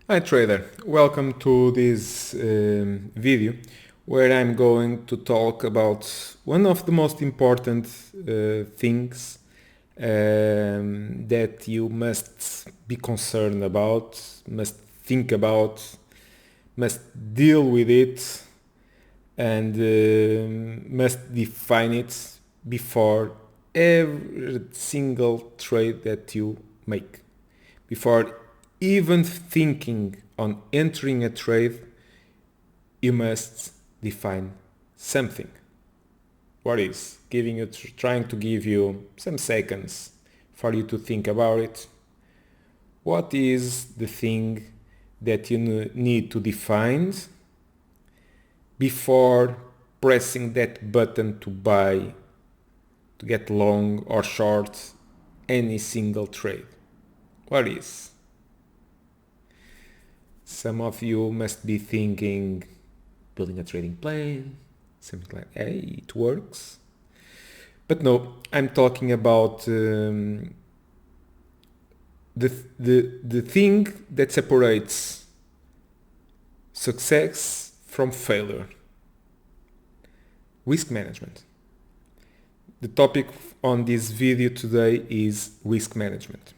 Hi trader, welcome to this video where I'm going to talk about one of the most important things that you must be concerned about, must think about, must deal with it and must define it before every single trade that you make. Before even thinking on entering a trade, you must define something. What is giving you, trying to give you some seconds for you to think about it. What is the thing that you need to define before pressing that button to buy, to get long or short any single trade? What is? Some of you must be thinking building a trading plan, something like, hey, it works. But no, I'm talking about the thing that separates success from failure. Risk management. The topic on this video today is risk management.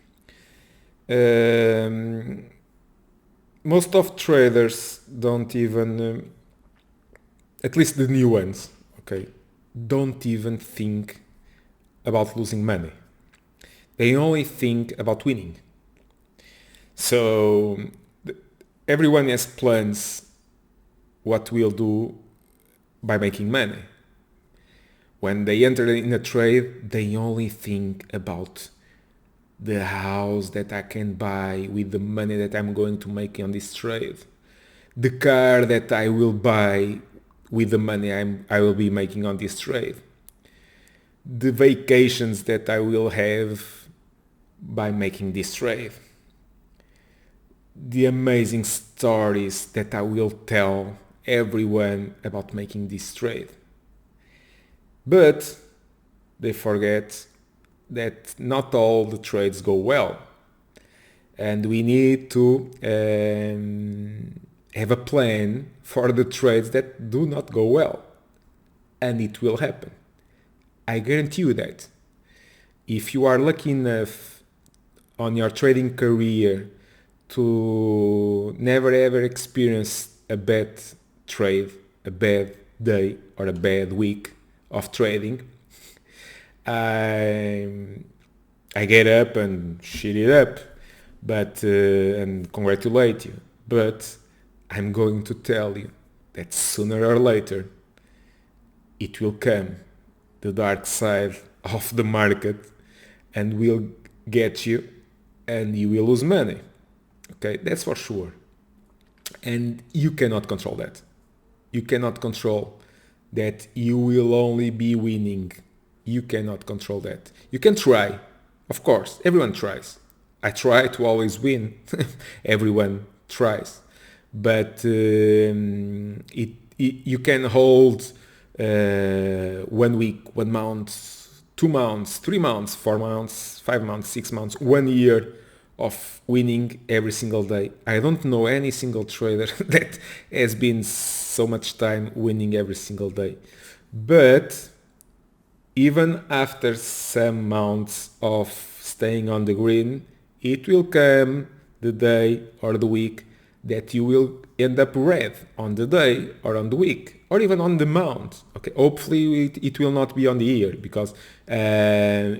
Most of traders don't even, at least the new ones, okay, don't even think about losing money. They only think about winning. So everyone has plans what we'll do by making money. When they enter in a trade, they only think about the house that I can buy with the money that I'm going to make on this trade, the car that I will buy with the money I will be making on this trade, the vacations that I will have by making this trade, the amazing stories that I will tell everyone about making this trade. But they forget that not all the trades go well, and we need to have a plan for the trades that do not go well, and it will happen. I guarantee you that. If you are lucky enough on your trading career to never ever experience a bad trade, a bad day, or a bad week of trading, I get up and shit it up, but and congratulate you. But I'm going to tell you that sooner or later it will come, the dark side of the market, and will get you, and you will lose money. Okay, that's for sure. And you cannot control that. You cannot control that you will only be winning. You cannot control that. You can try, of course, everyone tries. I try to always win. Everyone tries, but you can hold 1 week, 1 month, 2 months, 3 months, 4 months, 5 months, 6 months, 1 year of winning every single day. I don't know any single trader that has been so much time winning every single day. But even after some months of staying on the green, it will come the day or the week that you will end up red on the day or on the week or even on the month. Okay, hopefully it will not be on the year, because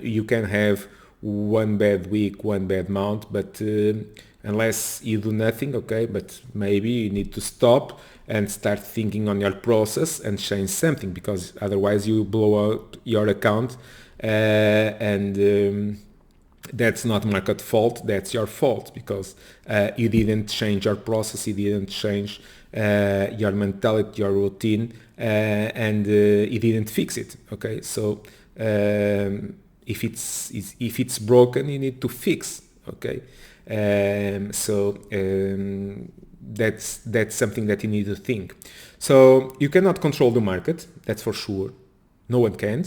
you can have one bad week, one bad month, but unless you do nothing, okay, but maybe you need to stop and start thinking on your process and change something, because otherwise you blow out your account and that's not market fault, that's your fault, because you didn't change your process, you didn't change your mentality, your routine, and you didn't fix it. Okay, so if it's broken, you need to fix. Okay, that's something that you need to think. So you cannot control the market, that's for sure. No one can,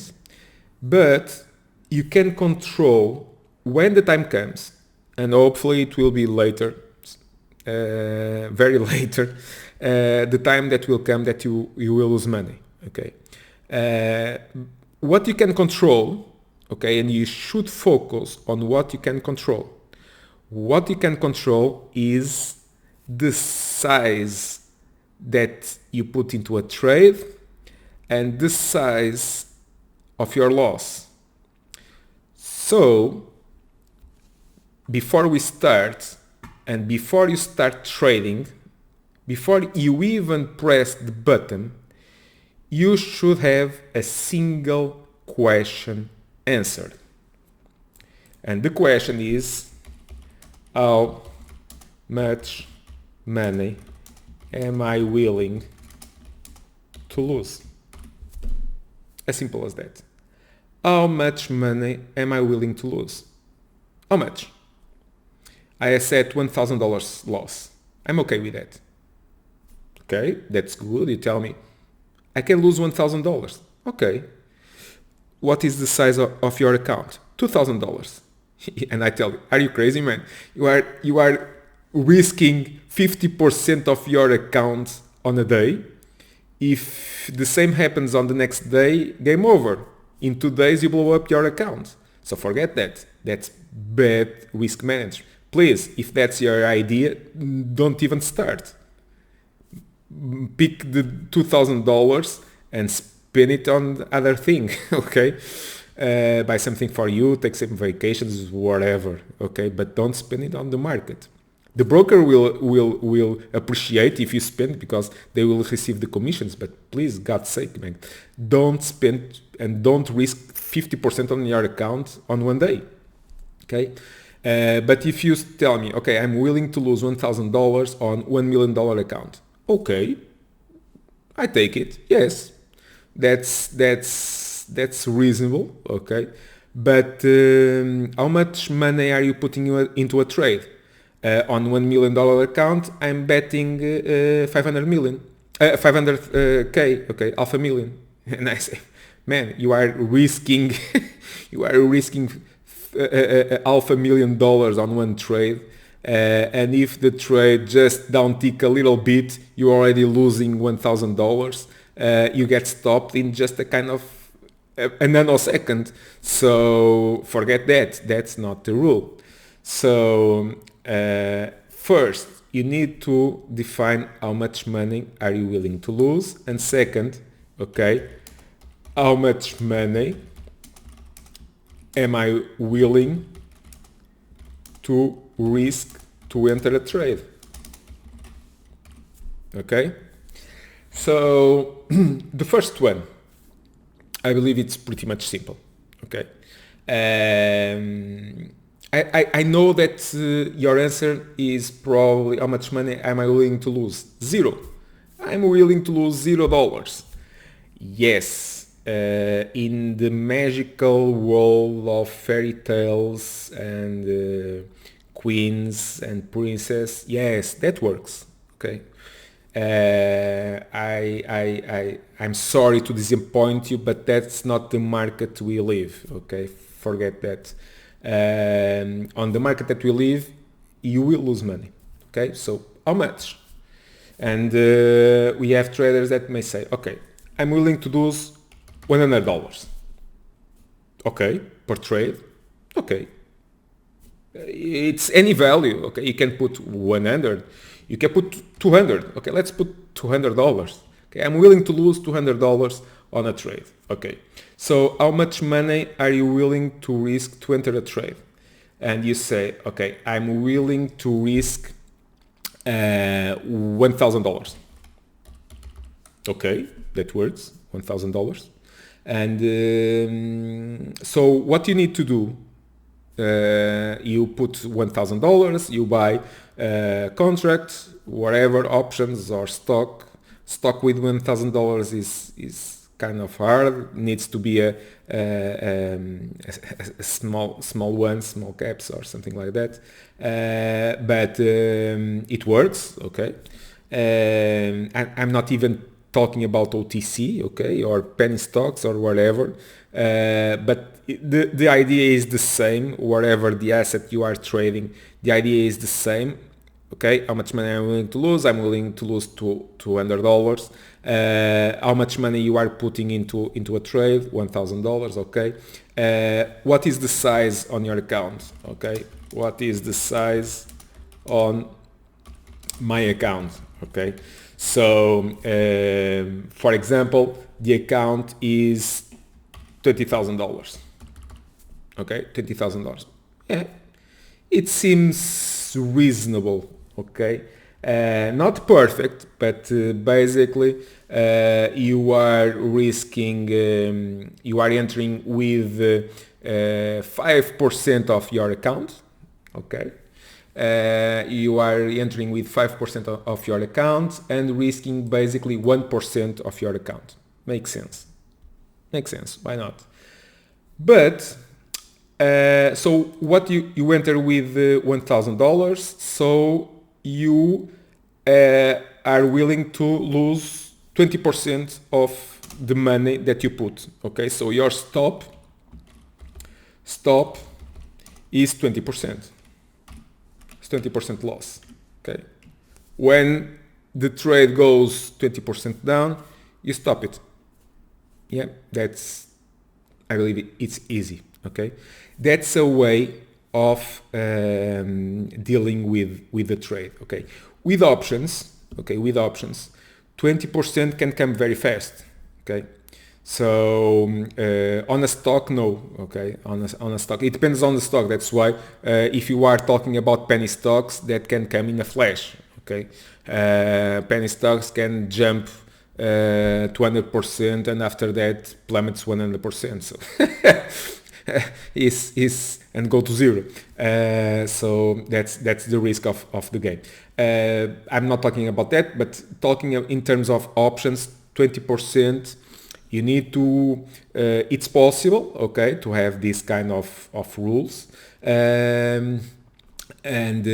but you can control when the time comes, and hopefully it will be later very later, the time that will come that you will lose money. Okay, what you can control, okay, and you should focus on what you can control. What you can control is the size that you put into a trade and the size of your loss. So before we start, and before you start trading, before you even press the button, you should have a single question answered. And the question is, how much money am I willing to lose? As simple as that. How much money am I willing to lose? How much? I set $1,000 loss. I'm okay with that. Okay, that's good. You tell me, I can lose $1,000. Okay. What is the size of your account? $2,000. And I tell you, are you crazy, man? You are risking 50% of your account on a day. If the same happens on the next day, game over. In 2 days, you blow up your account. So forget that. That's bad risk management. Please, if that's your idea, don't even start. Pick the $2,000 and spend it on other thing, okay? Buy something for you, take some vacations, whatever, okay? But don't spend it on the market. The broker will appreciate if you spend because they will receive the commissions. But please, God's sake, man, don't spend and don't risk 50% on your account on one day, okay? But if you tell me, okay, I'm willing to lose $1,000 on $1 million account, okay, I take it. Yes, that's reasonable, okay. But how much money are you putting into a trade? On $1 million account, I'm betting 500k, okay, half a million. And I say, man, you are risking, $500,000 on one trade. And if the trade just downtick a little bit, you're already losing $1,000. You get stopped in just a kind of a nanosecond. So forget that. That's not the rule. So first, you need to define how much money are you willing to lose, and second, okay, how much money am I willing to risk to enter a trade? Okay, so the first one, I believe it's pretty much simple. Okay, I know that your answer is probably how much money am I willing to lose? Zero. I'm willing to lose $0. Yes, in the magical world of fairy tales and queens and princess, yes, that works. Okay. I'm sorry to disappoint you, but that's not the market we live. Okay, forget that. On the market that we live, you will lose money. Okay, so how much? And we have traders that may say, okay, I'm willing to lose $100. Okay, per trade. Okay, it's any value. Okay, you can put 100. You can put 200. Okay, let's put $200. Okay, I'm willing to lose $200 on a trade. Okay, so how much money are you willing to risk to enter a trade? And you say, okay, I'm willing to risk $1,000. Okay, that works, $1,000. And so what you need to do, you put $1,000, you buy contracts, whatever, options or stock. Stock with $1,000 is kind of hard. Needs to be a small one, small caps or something like that. But it works. Okay. I'm not even talking about OTC, okay, or penny stocks or whatever. But the idea is the same. Whatever the asset you are trading, the idea is the same. Okay, how much money I'm willing to lose? I'm willing to lose $200. How much money you are putting into a trade? $1,000. Okay. What is the size on your account? Okay. What is the size on my account? Okay. So, for example, the account is $20,000. Okay, $20,000. Yeah, it seems reasonable. Okay, not perfect, but basically you are risking, you are entering with 5% of your account. Okay, you are entering with 5% of your account and risking basically 1% of your account. Makes sense. Makes sense. Why not? But so what you enter with $1,000, so you are willing to lose 20% of the money that you put. Okay, so your stop is 20%. It's 20% loss. Okay, when the trade goes 20% down, you stop it. Yeah, I believe it's easy. Okay, that's a way of dealing with the trade. Okay, with options. Okay, with options, 20% can come very fast. Okay, so on a stock, no. Okay, on a stock, it depends on the stock. That's why if you are talking about penny stocks, that can come in a flash. Okay, penny stocks can jump 200% and after that plummets 100%. So is and go to zero. So that's the risk of the game. I'm not talking about that, but talking in terms of options, 20%. You need to. It's possible, okay, to have this kind of rules. And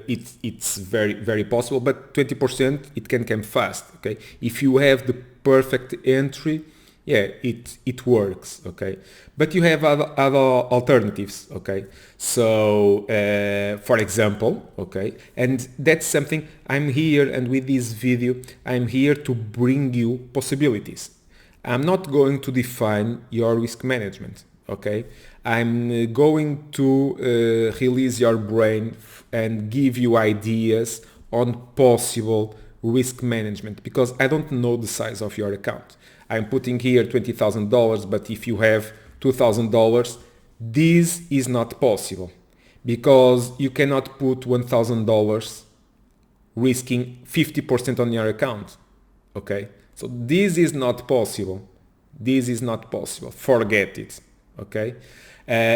it's very possible, but 20% it can come fast. Okay, if you have the perfect entry, yeah, it works. Okay, but you have other alternatives. Okay, so for example, okay, and that's something I'm here, and with this video I'm here to bring you possibilities. I'm not going to define your risk management. Okay, I'm going to release your brain and give you ideas on possible risk management, because I don't know the size of your account. I'm putting here $20,000, but if you have $2,000, this is not possible, because you cannot put $1,000 risking 50% on your account. Okay, so this is not possible. This is not possible. Forget it. Okay,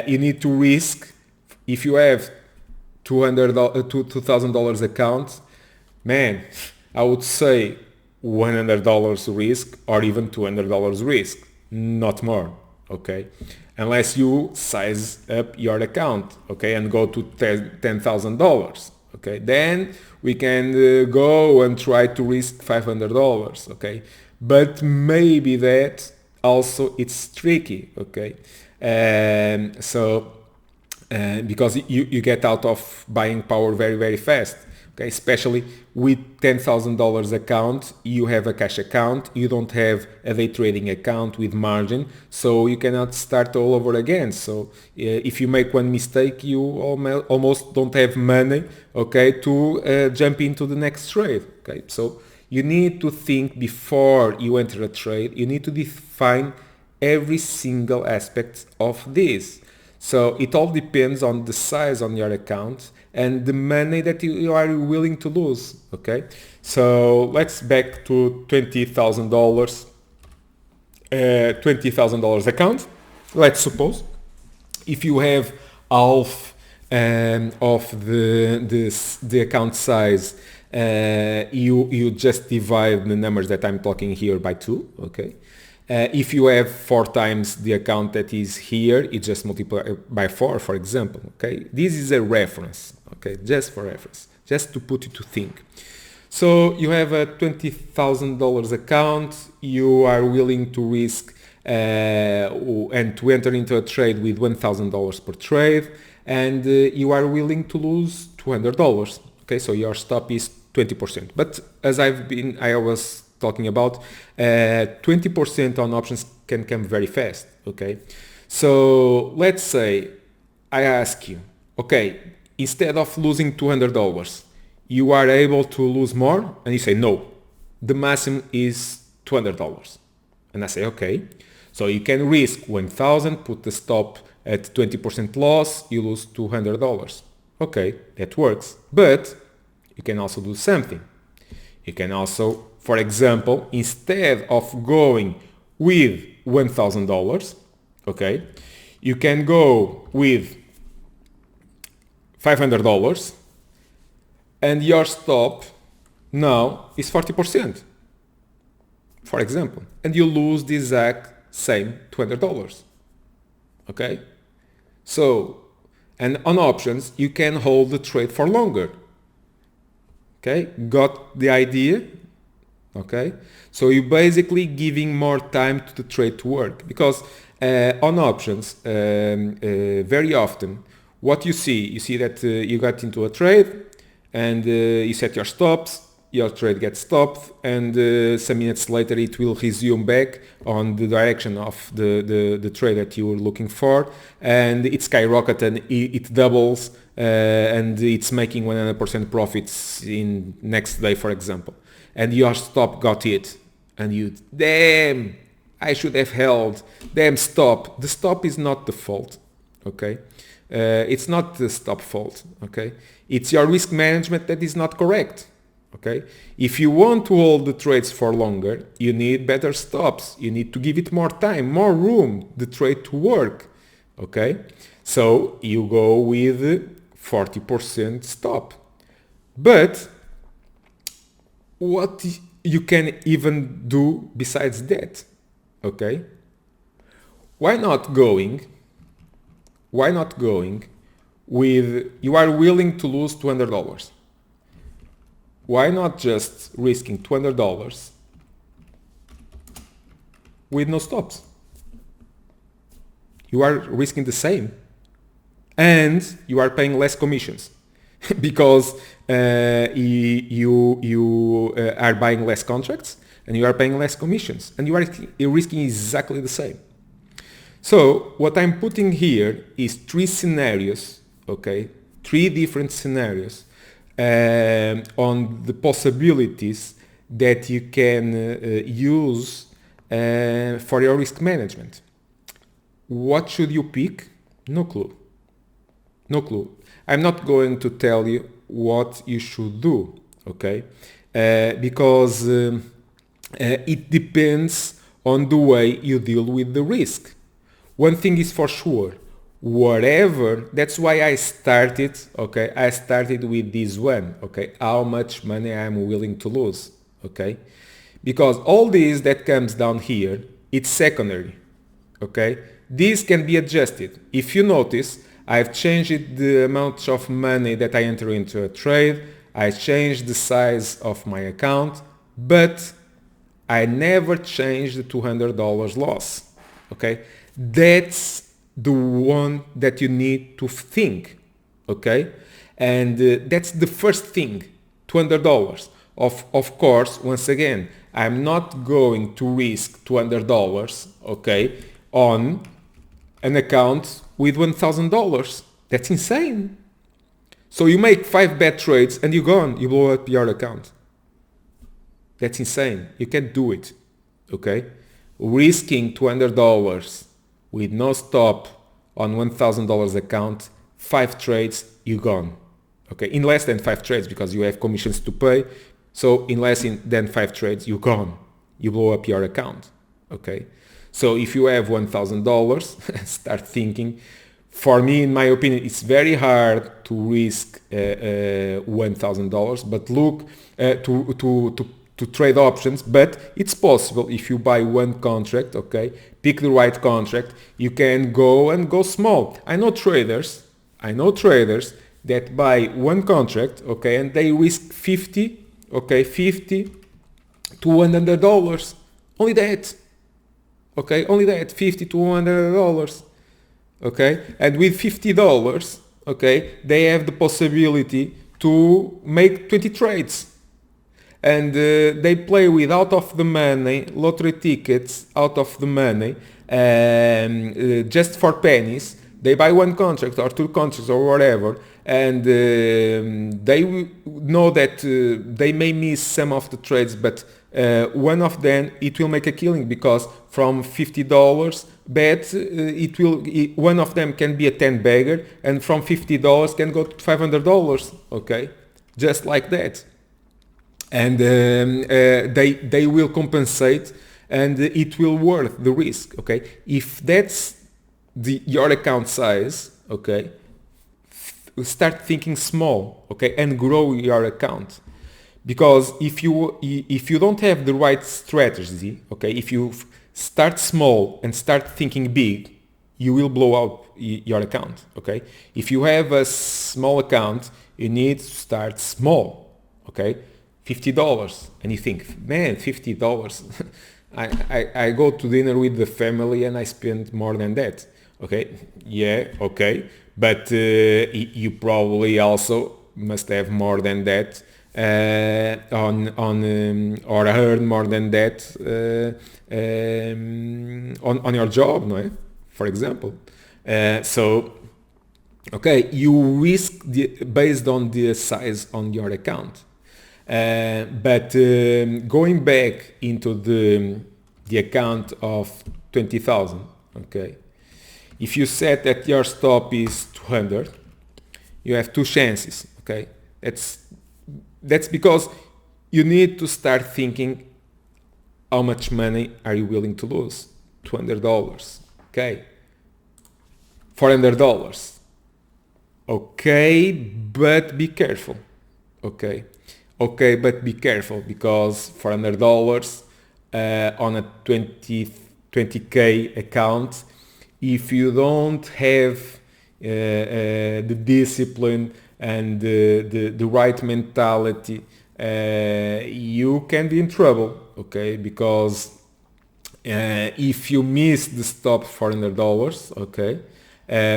you need to risk. If you have $2,000 account, man, I would say $100 risk or even $200 risk, not more. Okay, unless you size up your account, okay, and go to $10,000. Okay, then we can go and try to risk $500. Okay, but maybe that also it's tricky. Okay. Because you get out of buying power very fast. Okay, especially with $10,000 account, you have a cash account, you don't have a day trading account with margin, so you cannot start all over again. So if you make one mistake, you almost don't have money, okay, to jump into the next trade. Okay, so you need to think before you enter a trade. You need to define every single aspect of this. So it all depends on the size on your account and the money that you are willing to lose. Okay, so let's back to $20,000. $20,000 account. Let's suppose if you have half of the account size, you just divide the numbers that I'm talking here by 2. Okay. If you have 4 times the account that is here, it just multiply by 4, for example. Okay, this is a reference. Okay, just for reference, just to put you to think. So you have a $20,000 account. You are willing to risk and to enter into a trade with $1,000 per trade, and you are willing to lose $200. Okay, so your stop is 20%. But as I was talking about, 20% on options can come very fast. Okay, so let's say I ask you, okay, instead of losing $200, you are able to lose more, and you say no, the maximum is $200. And I say okay, so you can risk 1,000, put the stop at 20% loss, you lose $200. Okay, that works. But you can also do something. You can also, for example, instead of going with $1,000, okay, you can go with $500, and your stop now is 40%, for example, and you lose the exact same $200. Okay, so, and on options you can hold the trade for longer. Okay, got the idea? Okay, so you're basically giving more time to the trade to work, because on options very often what you see that you got into a trade and you set your stops, your trade gets stopped, and some minutes later it will resume back on the direction of the trade that you were looking for, and it skyrockets and it doubles, and it's making 100% profits in next day, for example, and your stop got hit, and you, damn, I should have held, damn, stop. The stop is not the fault, okay? It's not the stop fault, okay? It's your risk management that is not correct, okay? If you want to hold the trades for longer, you need better stops. You need to give it more time, more room, the trade to work, okay? So you go with 40% stop. But what you can even do besides that, okay? Why not going with, you are willing to lose $200. Why not just risking $200 with no stops? You are risking the same, and you are paying less commissions because you are buying less contracts, and you are paying less commissions, and you are risking exactly the same. So what I'm putting here is three scenarios, okay? Three different scenarios on the possibilities that you can use for your risk management. What should you pick? No clue. No clue. I'm not going to tell you what you should do, okay? Because it depends on the way you deal with the risk. One thing is for sure, whatever, that's why I started, okay? I started with this one, okay? How much money I'm willing to lose, okay? Because all this that comes down here, it's secondary, okay? This can be adjusted. If you notice, I've changed the amount of money that I enter into a trade, I changed the size of my account, but I never changed the $200 loss, okay? That's the one that you need to think, okay? And that's the first thing, $200. Of course, once again, I'm not going to risk $200, okay, on an account with $1,000. That's insane. So you make 5 bad trades and you're gone, you blow up your account. That's insane. You can't do it, okay? Risking $200 with no stop on $1,000 account, 5 trades, you're gone. Okay, in less than 5 trades because you have commissions to pay. So in less than 5 trades, you're gone. You blow up your account. Okay, so if you have $1,000, start thinking. For me, in my opinion, it's very hard to risk $1,000, but look to trade options, but it's possible if you buy one contract, okay, pick the right contract, you can go small. I know traders that buy one contract, okay, and they risk $50 to $100. Only that. Okay, only that, $50 to $100. Okay, and with $50, okay, they have the possibility to make 20 trades. And they play with out of the money, lottery tickets, out of the money, just for pennies. They buy one contract or two contracts or whatever, and they know that they may miss some of the trades, but one of them it will make a killing, because from $50 bet one of them can be a 10 bagger, and from $50 can go to $500. Okay, just like that. And they will compensate, and it will worth the risk. Okay, if that's your account size, okay, start thinking small, okay, and grow your account. Because if you don't have the right strategy, okay, if you start small and start thinking big, you will blow up your account. Okay, if you have a small account, you need to start small. Okay, $50, and you think, man, $50. I go to dinner with the family and I spend more than that. Okay, yeah, okay, but you probably also must have more than that or earn more than that on your job, no? For example. So, okay, you risk based on the size on your account. But going back into the account of 20,000, okay, if you set that your stop is 200, you have two chances. Okay, that's because you need to start thinking, how much money are you willing to lose? $200. Okay, $400. Okay, but be careful. Okay, but be careful, because $400 on a 20k account, if you don't have the discipline and the right mentality, you can be in trouble. Okay, because if you miss the stop $400, okay,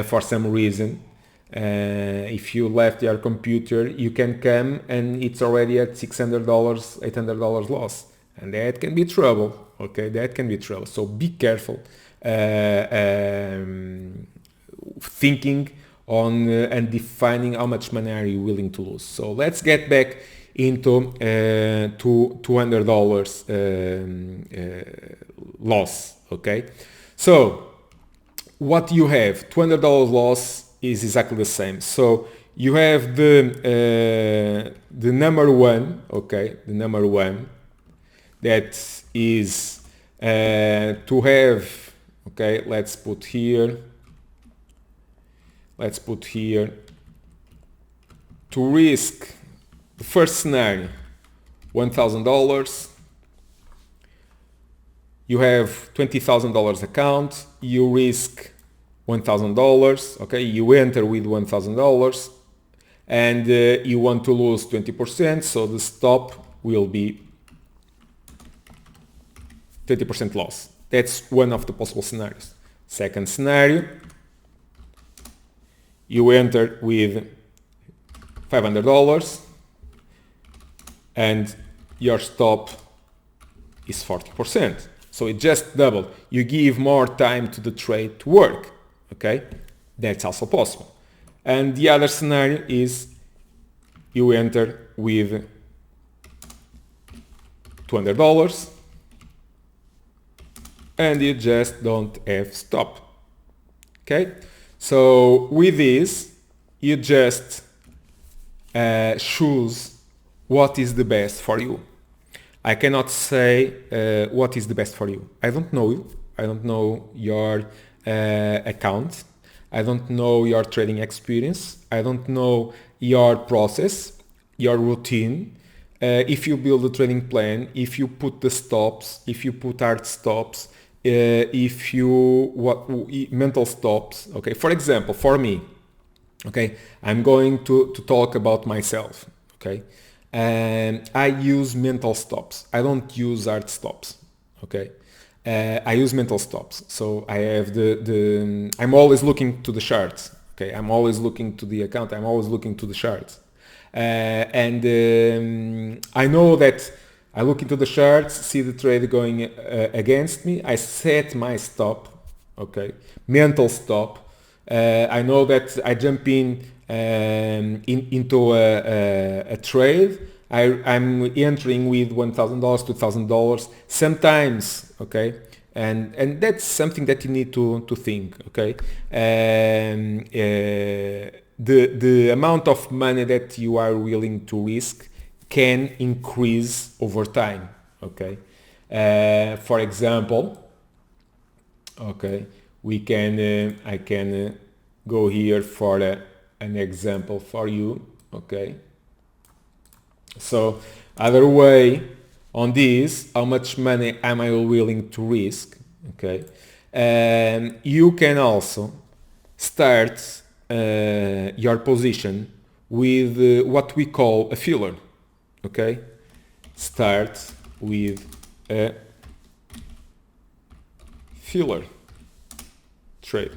for some reason, if you left your computer, you can come and it's already at $600, $800 loss, and that can be trouble. Okay, that can be trouble. So be careful thinking on and defining how much money are you willing to lose. So let's get back into $200 loss. Okay, so what you have, $200 loss, is exactly the same. So you have the number one, okay, the number one, that is to have, okay, let's put here to risk the first scenario, $1,000. You have $20,000 account, you risk $1,000, okay, you enter with $1,000, and you want to lose 20%, so the stop will be 20% loss. That's one of the possible scenarios. Second scenario, you enter with $500 and your stop is 40%. So it just doubled. You give more time to the trade to work. Okay, that's also possible. And the other scenario is you enter with $200 and you just don't have stop. Okay, so with this you just choose what is the best for you. I cannot say what is the best for you. I don't know you. I don't know your account. I don't know your trading experience. I don't know your process, your routine. If you build a trading plan, if you put the stops, if you put hard stops, if you mental stops. Okay, for example, for me, okay, I'm going to talk about myself. Okay, and I use mental stops. I don't use hard stops. Okay. I use mental stops. So I have I'm always looking to the charts. Okay, I'm always looking to the account. I'm always looking to the charts. I know that I look into the charts, see the trade going against me. I set my stop, okay, mental stop. I know that I jump into a trade. I'm entering with $1,000, $2,000 sometimes, okay, and that's something that you need to think, okay. The amount of money that you are willing to risk can increase over time, okay. For example, okay, we can I can go here for an example for you, okay. So other way on this, how much money am I willing to risk, okay. You can also start your position with what we call a filler, okay. Start with a filler trade.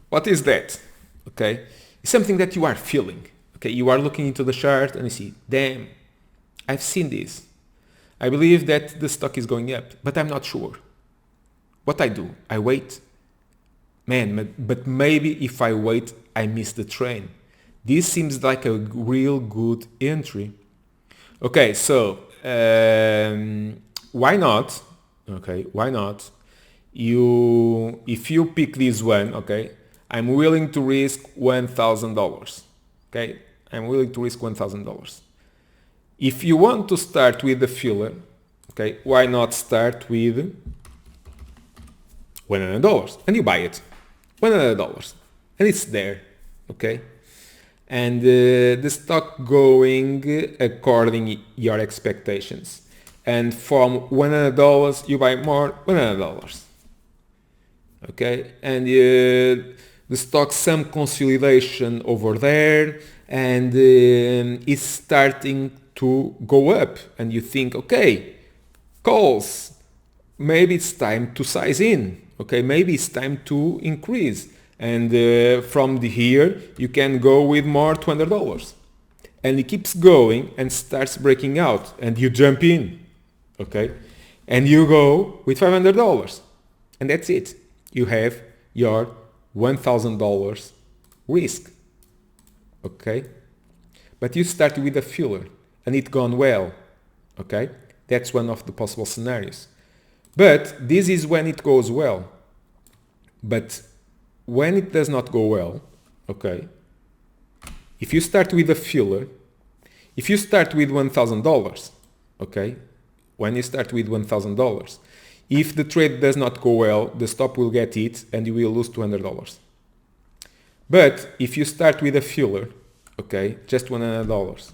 What is that? Okay, it's something that you are feeling. Okay, you are looking into the chart and you see, damn, I've seen this. I believe that the stock is going up, but I'm not sure. What I do? I wait. Man, but maybe if I wait, I miss the train. This seems like a real good entry. Okay, so why not? Okay, why not? If you pick this one, okay, I'm willing to risk $1,000. Okay, I'm willing to risk $1,000. If you want to start with the filler, okay, why not start with $100 and you buy it, $100, and it's there, okay, and the stock going according your expectations, and from $100 you buy more $100, okay, and the stock some consolidation over there, and it's starting to go up, and you think, okay, calls, maybe it's time to size in, okay, maybe it's time to increase, and from here you can go with more $200, and it keeps going and starts breaking out, and you jump in, okay, and you go with $500, and that's it. You have your $1,000 risk, okay, but you start with a filler and it gone well, okay, that's one of the possible scenarios. But this is when it goes well. But when it does not go well, okay, if you start with a filler, if you start with $1,000, okay, when you start with $1,000, if the trade does not go well, the stop will get hit and you will lose $200. But if you start with a filler, okay, just $100,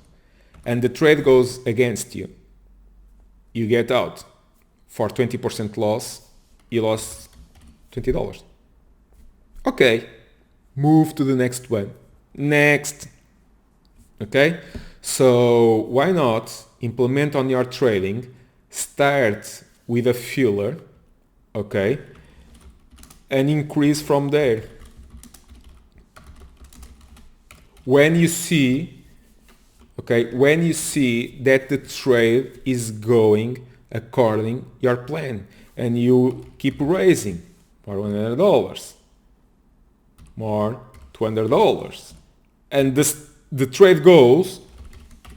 and the trade goes against you, you get out. For 20% loss, you lost $20. Okay, move to the next one. Next. Okay, so why not implement on your trading, start with a filler, okay, and increase from there. When you see, okay, when you see that the trade is going according your plan, and you keep raising more $100, more $200, and the trade goes,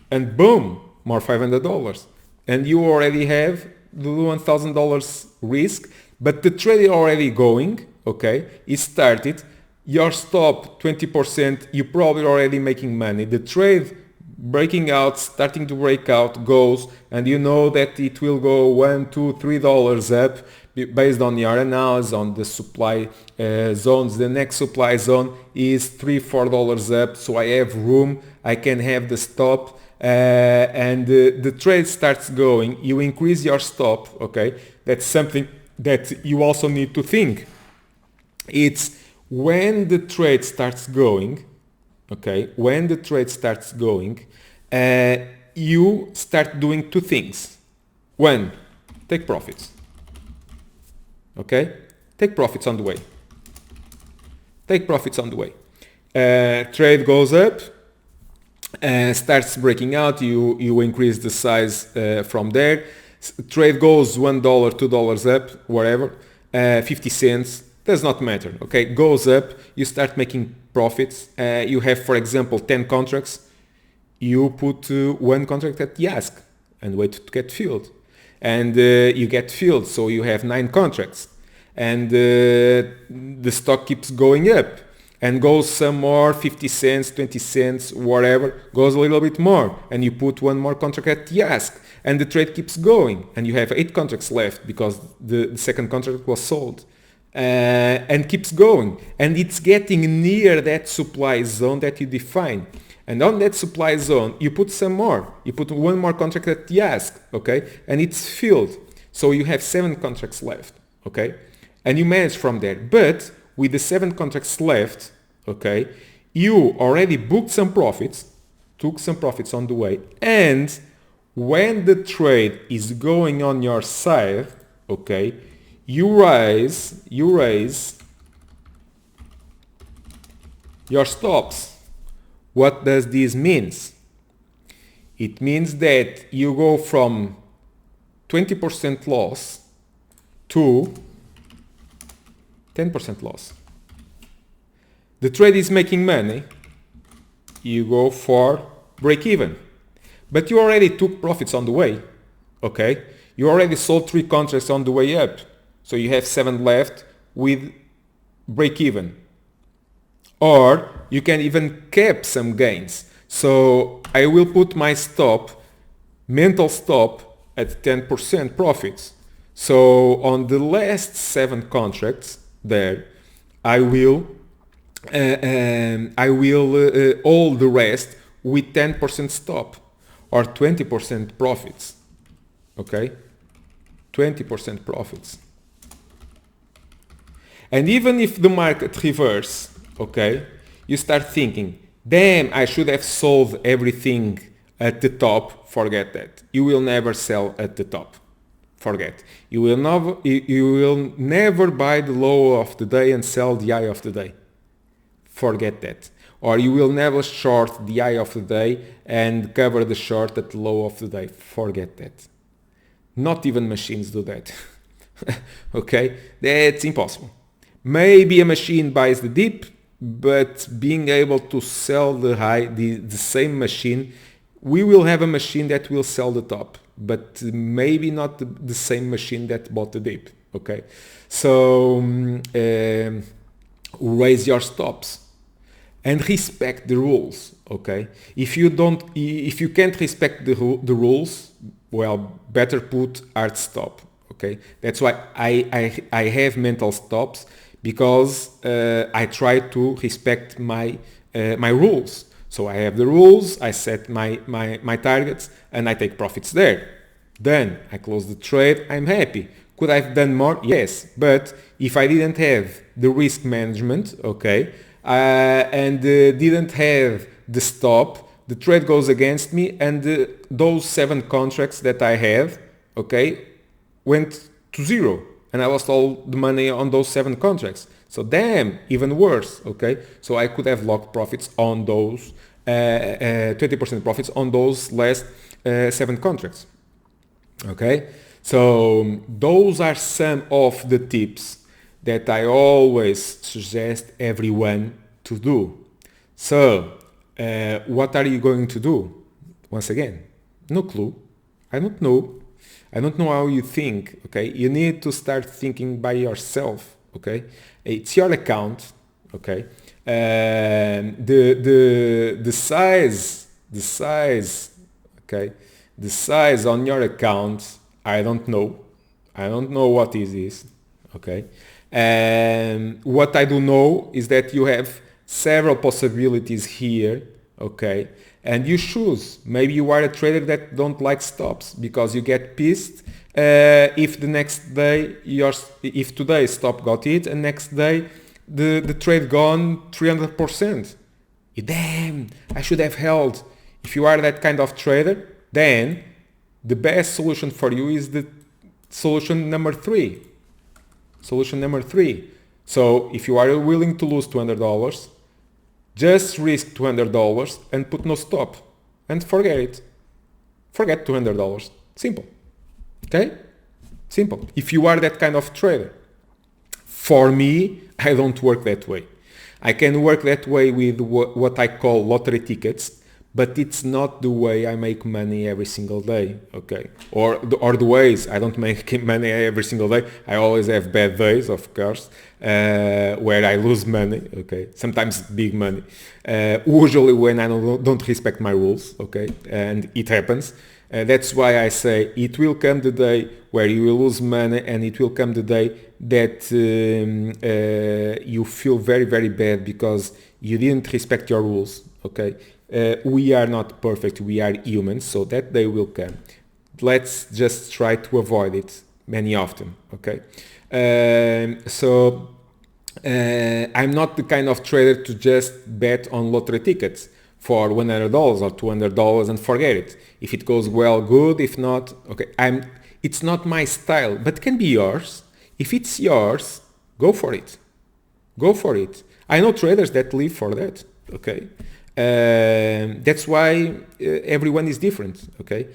and boom, more $500, and you already have the $1,000 risk, but the trade is already going, okay, it started, your stop 20%, you're probably already making money, the trade breaking out, starting to break out, goes, and you know that it will go $1, $2, $3 up based on your analysis on the supply zones. The next supply zone is $3, $4 up, so I have room, I can have the stop, and the trade starts going, you increase your stop, okay, that's something that you also need to think. It's when the trade starts going, okay, when the trade starts going, you start doing two things. One, take profits. Okay? Take profits on the way. Take profits on the way. Trade goes up, starts breaking out, you increase the size from there. Trade goes $1, $2 up, whatever, 50 cents, does not matter, okay? Goes up, you start making profits. You have, for example, 10 contracts. You put one contract at the ask and wait to get filled. And you get filled, so you have 9 contracts. And the stock keeps going up and goes some more, 50 cents, 20 cents, whatever, goes a little bit more. And you put one more contract at the ask and the trade keeps going. And you have 8 contracts left because the second contract was sold. And keeps going. And it's getting near that supply zone that you define. And on that supply zone, you put some more. You put one more contract at the ask, okay? And it's filled. So you have 7 contracts left, okay? And you manage from there. But with the 7 contracts left, okay, you already booked some profits, took some profits on the way. And when the trade is going on your side, okay, you raise your stops. What does this mean? It means that you go from 20% loss to 10% loss. The trade is making money. You go for break even. But you already took profits on the way. Okay? You already sold 3 contracts on the way up. So you have 7 left with break even. Or you can even cap some gains. So I will put my stop, mental stop, at 10% profits. So on the last 7 contracts there, I will hold the rest with 10% stop or 20% profits. Okay? 20% profits. And even if the market reverse, okay, you start thinking, damn, I should have sold everything at the top. Forget that. You will never sell at the top. Forget. You will never buy the low of the day and sell the high of the day. Forget that. Or you will never short the high of the day and cover the short at the low of the day. Forget that. Not even machines do that. Okay? That's impossible. Maybe a machine buys the dip, but being able to sell the high, the same machine, we will have a machine that will sell the top, but maybe not the same machine that bought the dip. Okay? So raise your stops and respect the rules. Okay? If you can't respect the rules, well, better put hard stop. Okay? That's why I have mental stops, because I try to respect my rules. So I have the rules, I set my targets, and I take profits there. Then I close the trade, I'm happy. Could I have done more? Yes. But if I didn't have the risk management, okay, and didn't have the stop, the trade goes against me, and those 7 contracts that I have, okay, went to 0. And I lost all the money on those 7 contracts. So damn, even worse, okay? So I could have locked profits on those, 20% profits on those last 7 contracts, okay? So those are some of the tips that I always suggest everyone to do. So what are you going to do? Once again, no clue. I don't know. I don't know how you think, okay? You need to start thinking by yourself, okay? It's your account, okay? The size, okay? The size on your account, I don't know. I don't know what is this, okay? And what I do know is that you have several possibilities here, okay? And you choose. Maybe you are a trader that don't like stops because you get pissed if the next day if today stop got hit and next day the trade gone 300%. Damn, I should have held. If you are that kind of trader, then the best solution for you is the solution number 3. Solution number 3. So if you are willing to lose $200, Just risk $200 and put no stop and forget it. Forget $200. Simple. Okay? Simple. If you are that kind of trader. For me, I don't work that way. I can work that way with what I call lottery tickets, but it's not the way I make money every single day, okay? Or the ways I don't make money every single day. I always have bad days, of course, where I lose money, okay? Sometimes big money. Usually when I don't respect my rules, okay? And it happens. That's why I say it will come the day where you will lose money, and it will come the day that you feel very, very bad because you didn't respect your rules, okay? We are not perfect, we are humans, so that day will come. Let's just try to avoid it many often, okay? I'm not the kind of trader to just bet on lottery tickets for $100 or $200 and forget it. If it goes well, good. If not, okay. It's not my style, but can be yours. If it's yours, go for it. Go for it. I know traders that live for that. Okay. That's why everyone is different. Okay.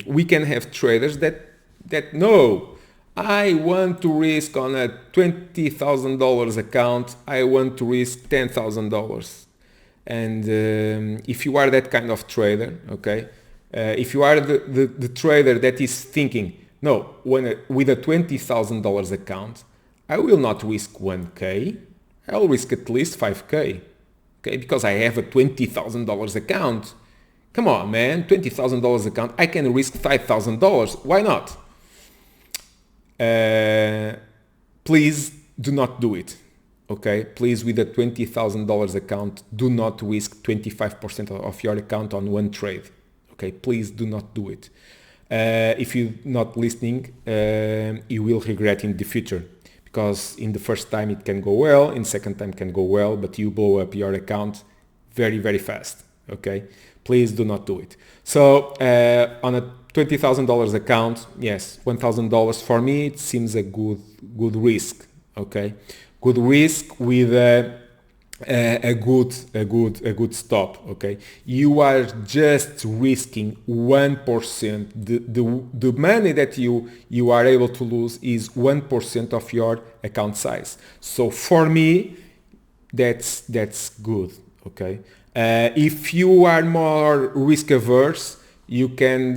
We can have traders that know. I want to risk on a $20,000 account, I want to risk $10,000. And if you are that kind of trader, okay, if you are the trader that is thinking, no, with a $20,000 account, I will not risk 1K, I'll risk at least 5K, okay, because I have a $20,000 account. Come on, man, $20,000 account, I can risk $5,000, why not? Please do not do it, okay? Please, with a $20,000 account, do not risk 25% of your account on one trade, okay? Please do not do it. If you're not listening, you will regret in the future, because in the first time it can go well, in second time can go well, but you blow up your account very, very fast, okay? Please do not do it. So on a $20,000 account, yes, $1,000 for me, it seems a good risk, okay? Good risk with a good stop, okay? You are just risking 1%. The money that you are able to lose is 1% of your account size. So for me, that's good, okay? If you are more risk averse, you can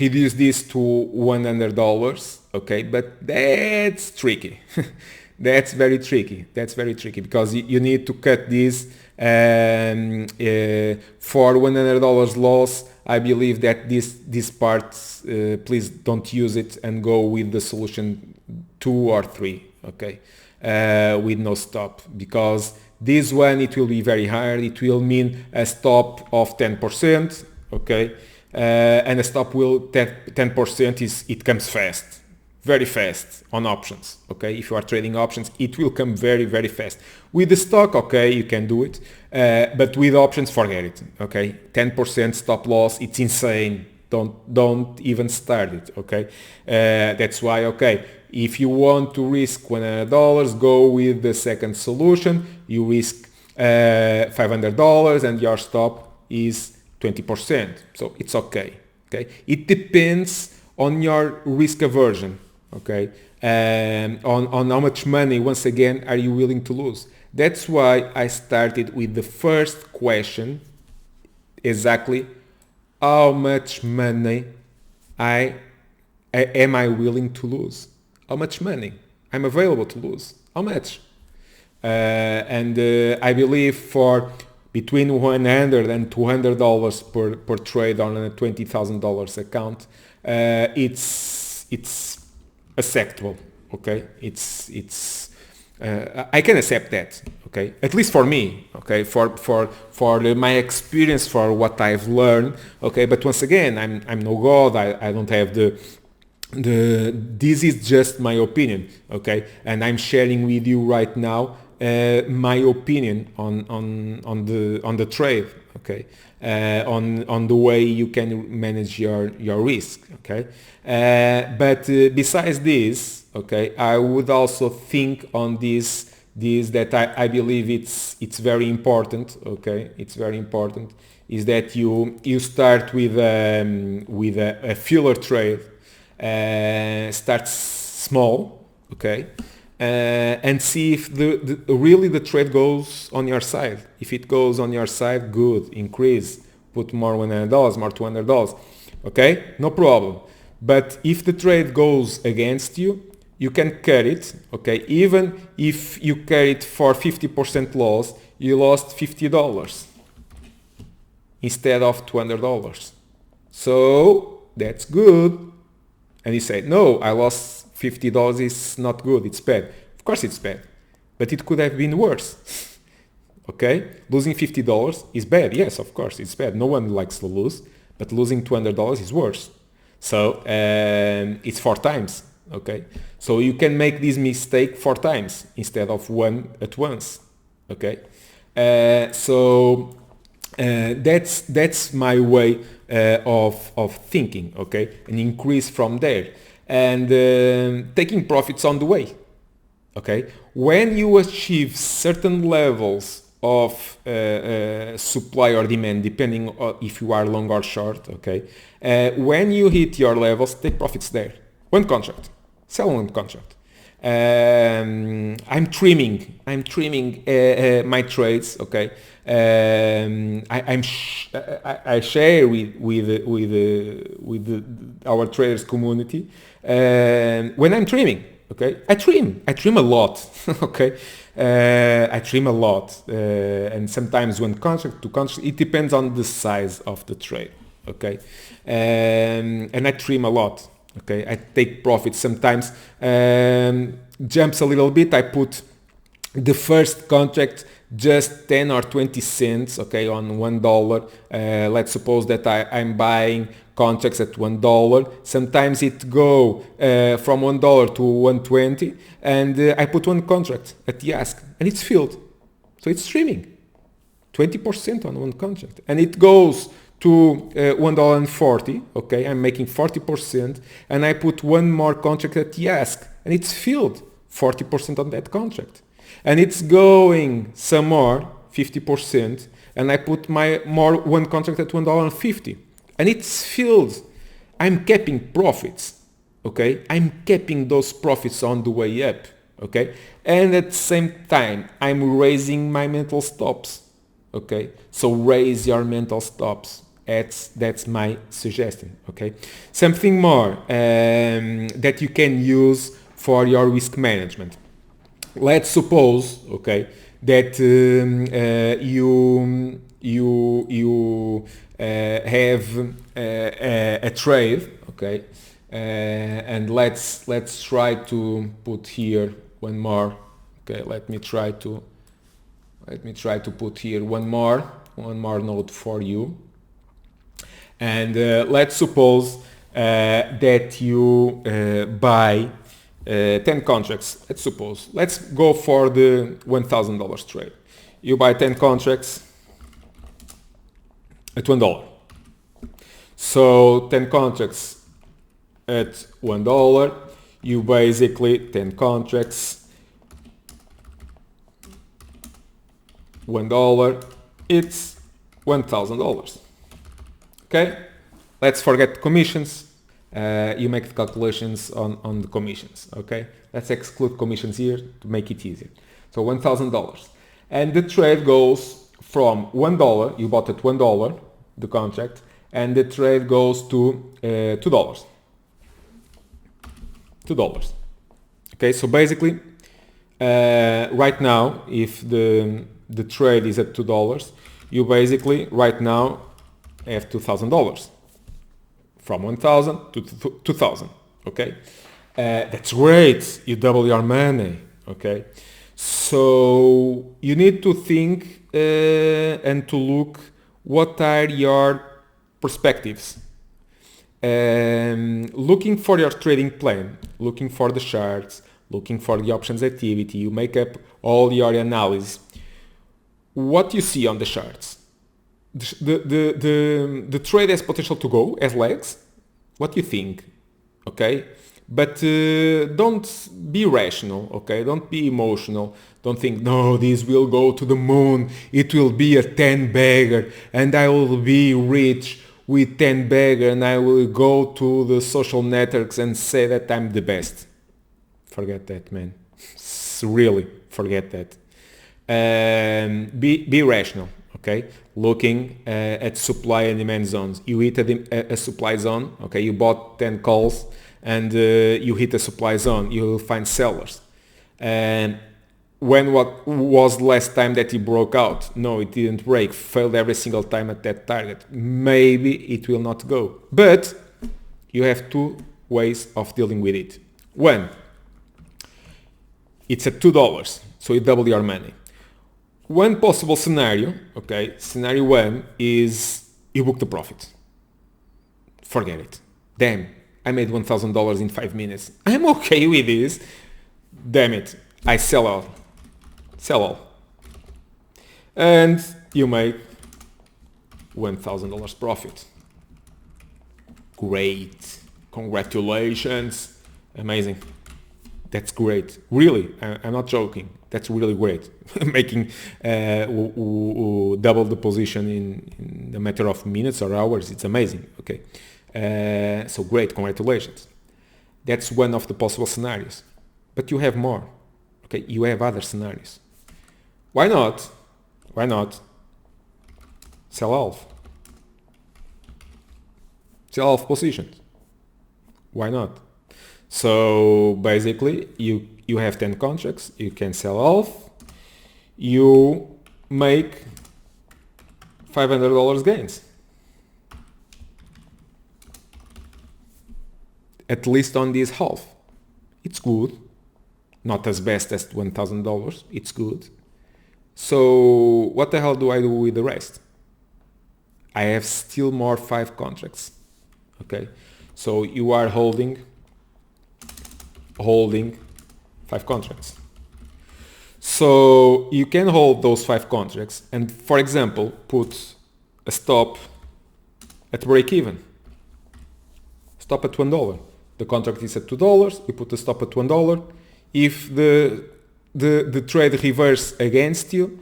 reduce this to $100, okay? But that's tricky. That's very tricky. That's very tricky because you need to cut this for $100 loss. I believe that this part, please don't use it and go with the solution 2 or 3, okay? With no stop, because this one, it will be very hard. It will mean a stop of 10%, okay? And a stop will 10% it comes fast, very fast on options, okay? If you are trading options, it will come very, very fast. With the stock, okay, you can do it, but with options, forget it, okay? 10% stop loss, it's insane. Don't even start it, okay? That's why, okay, if you want to risk $100, go with the second solution. You risk $500 and your stop is 20%. So it's okay. Okay. It depends on your risk aversion. Okay. On how much money, once again, are you willing to lose? That's why I started with the first question, exactly how much money am I willing to lose? How much money I'm available to lose? How much? I believe for between $100 and $200 per trade on a $20,000 account, it's acceptable. Okay, I can accept that. Okay, at least for me. Okay, for my experience, for what I've learned. Okay, but once again, I'm no god. I don't have this is just my opinion, okay, and I'm sharing with you right now my opinion on the trade, okay, on the way you can manage your risk, okay. But besides this, okay, I would also think on this this that I believe it's very important. Okay, it's very important is that you start with a filler trade, start small, okay, and see if really the trade goes on your side. If it goes on your side, good, increase, put more $100, more $200, okay, no problem. But if the trade goes against you, you can cut it, okay, even if you carry it for 50% loss, you lost $50 instead of $200. So that's good. And you say, no, I lost $50, it's not good, it's bad. Of course it's bad, but it could have been worse. Okay, losing $50 is bad. Yes, of course it's bad. No one likes to lose, but losing $200 is worse. So it's 4 times. Okay, so you can make this mistake 4 times instead of one at once. Okay, so that's my way of thinking. Okay, an increase from there and taking profits on the way. Okay, when you achieve certain levels of supply or demand, depending on if you are long or short. Okay, when you hit your levels, take profits there. One contract. Sell one contract. I'm trimming my trades. Okay, I share with our traders community when I'm trimming. Okay, I trim a lot. Okay, I trim a lot, and sometimes one contract to contract. It depends on the size of the trade. Okay, and I trim a lot. Okay, I take profits sometimes, jumps a little bit. I put the first contract just 10 or 20 cents, okay, on $1. Let's suppose that I'm buying contracts at $1. Sometimes it go from $1 to 120, and I put one contract at the ask, and it's filled. So it's streaming 20% on one contract, and it goes to $1.40, okay, I'm making 40%, and I put one more contract at the ask, and it's filled 40% on that contract, and it's going some more 50%, and I put one contract at $1.50, and it's filled. I'm capping profits, okay, I'm capping those profits on the way up, okay, and at the same time I'm raising my mental stops. Okay, so raise your mental stops. That's my suggestion. Okay, something more that you can use for your risk management. Let's suppose, okay, that you have a trade. Okay, and let's try to put here one more. Okay, let me try to put here one more note for you. And let's suppose that you buy 10 contracts. Let's go for the $1,000 trade. You buy 10 contracts at $1. So 10 contracts at $1. You basically 10 contracts $1, it's $1,000. Okay, let's forget commissions. You make the calculations on the commissions. Okay, let's exclude commissions here to make it easier. So $1,000, and the trade goes from $1. You bought at $1 the contract, and the trade goes to $2. $2. Okay, so basically, right now, if the trade is at $2, you basically right now have $2,000 from 1,000 to 2,000. Okay, that's great. You double your money. Okay, so you need to think and to look what are your perspectives. Looking for your trading plan, looking for the charts, looking for the options activity. You make up all your analysis. What you see on the charts, the trade has potential to go as legs. What you think? Okay, But don't be rational, okay? Don't be emotional. Don't think, no, this will go to the moon. It will be a 10 bagger and I will be rich with 10 bagger and I will go to the social networks and say that I'm the best. Forget that, man. Really, forget that. Be rational, okay? Looking at supply and demand zones. You hit a supply zone, okay? You bought 10 calls and you hit a supply zone. You will find sellers. And what was the last time that you broke out? No, it didn't break. Failed every single time at that target. Maybe it will not go. But you have two ways of dealing with it. One, it's at $2, so you double your money. One possible scenario, okay, scenario one is you book the profit. Forget it. Damn, I made $1,000 in 5 minutes. I'm okay with this. Damn it, I sell all. Sell all. And you make $1,000 profit. Great. Congratulations. Amazing. That's great. Really, I'm not joking. That's really great. Making double the position in a matter of minutes or hours, it's amazing. Okay, so great. Congratulations. That's one of the possible scenarios. But you have more. Okay, you have other scenarios. Why not? Why not sell half? Sell half positions. Why not? So basically you have 10 contracts, you can sell half, you make $500 gains. At least on this half. It's good. Not as best as $1,000, it's good. So what the hell do I do with the rest? I have still more 5 contracts. Okay, so you are holding 5 contracts. So you can hold those 5 contracts and, for example, put a stop at break even. Stop at $1. The contract is at $2. You put a stop at $1. If the trade reverse against you,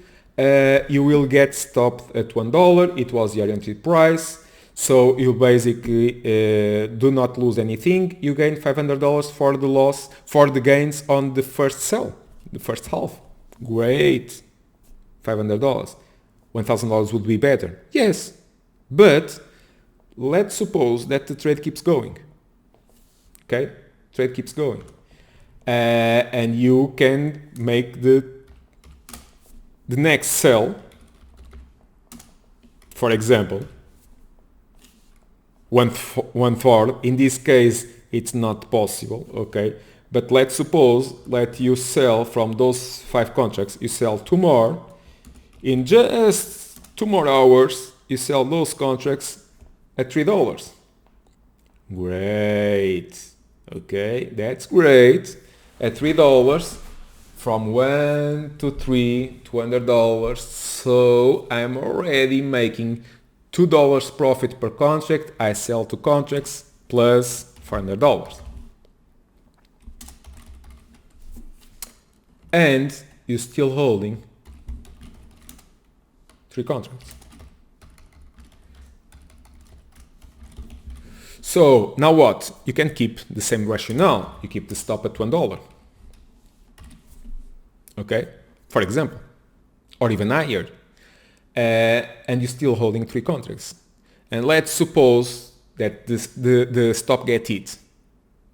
you will get stopped at $1. It was your entry price. So you basically do not lose anything. You gain $500 for the loss, for the gains on the first sell, the first half. Great. $500. $1,000 would be better. Yes. But let's suppose that the trade keeps going. Okay? Trade keeps going. And you can make the next sell, for example, one third. In this case, it's not possible, okay? But let's suppose that you sell from those 5 contracts, you sell 2 more. In just 2 more hours, you sell those contracts at $3. Great. Okay, that's great. At $3, from 1 to 3, $200. So I'm already making $2 profit per contract. I sell 2 contracts plus $400. And you're still holding 3 contracts. So now what? You can keep the same rationale. You keep the stop at $1. Okay? For example. Or even higher. And you're still holding 3 contracts. And let's suppose that the stop get hit.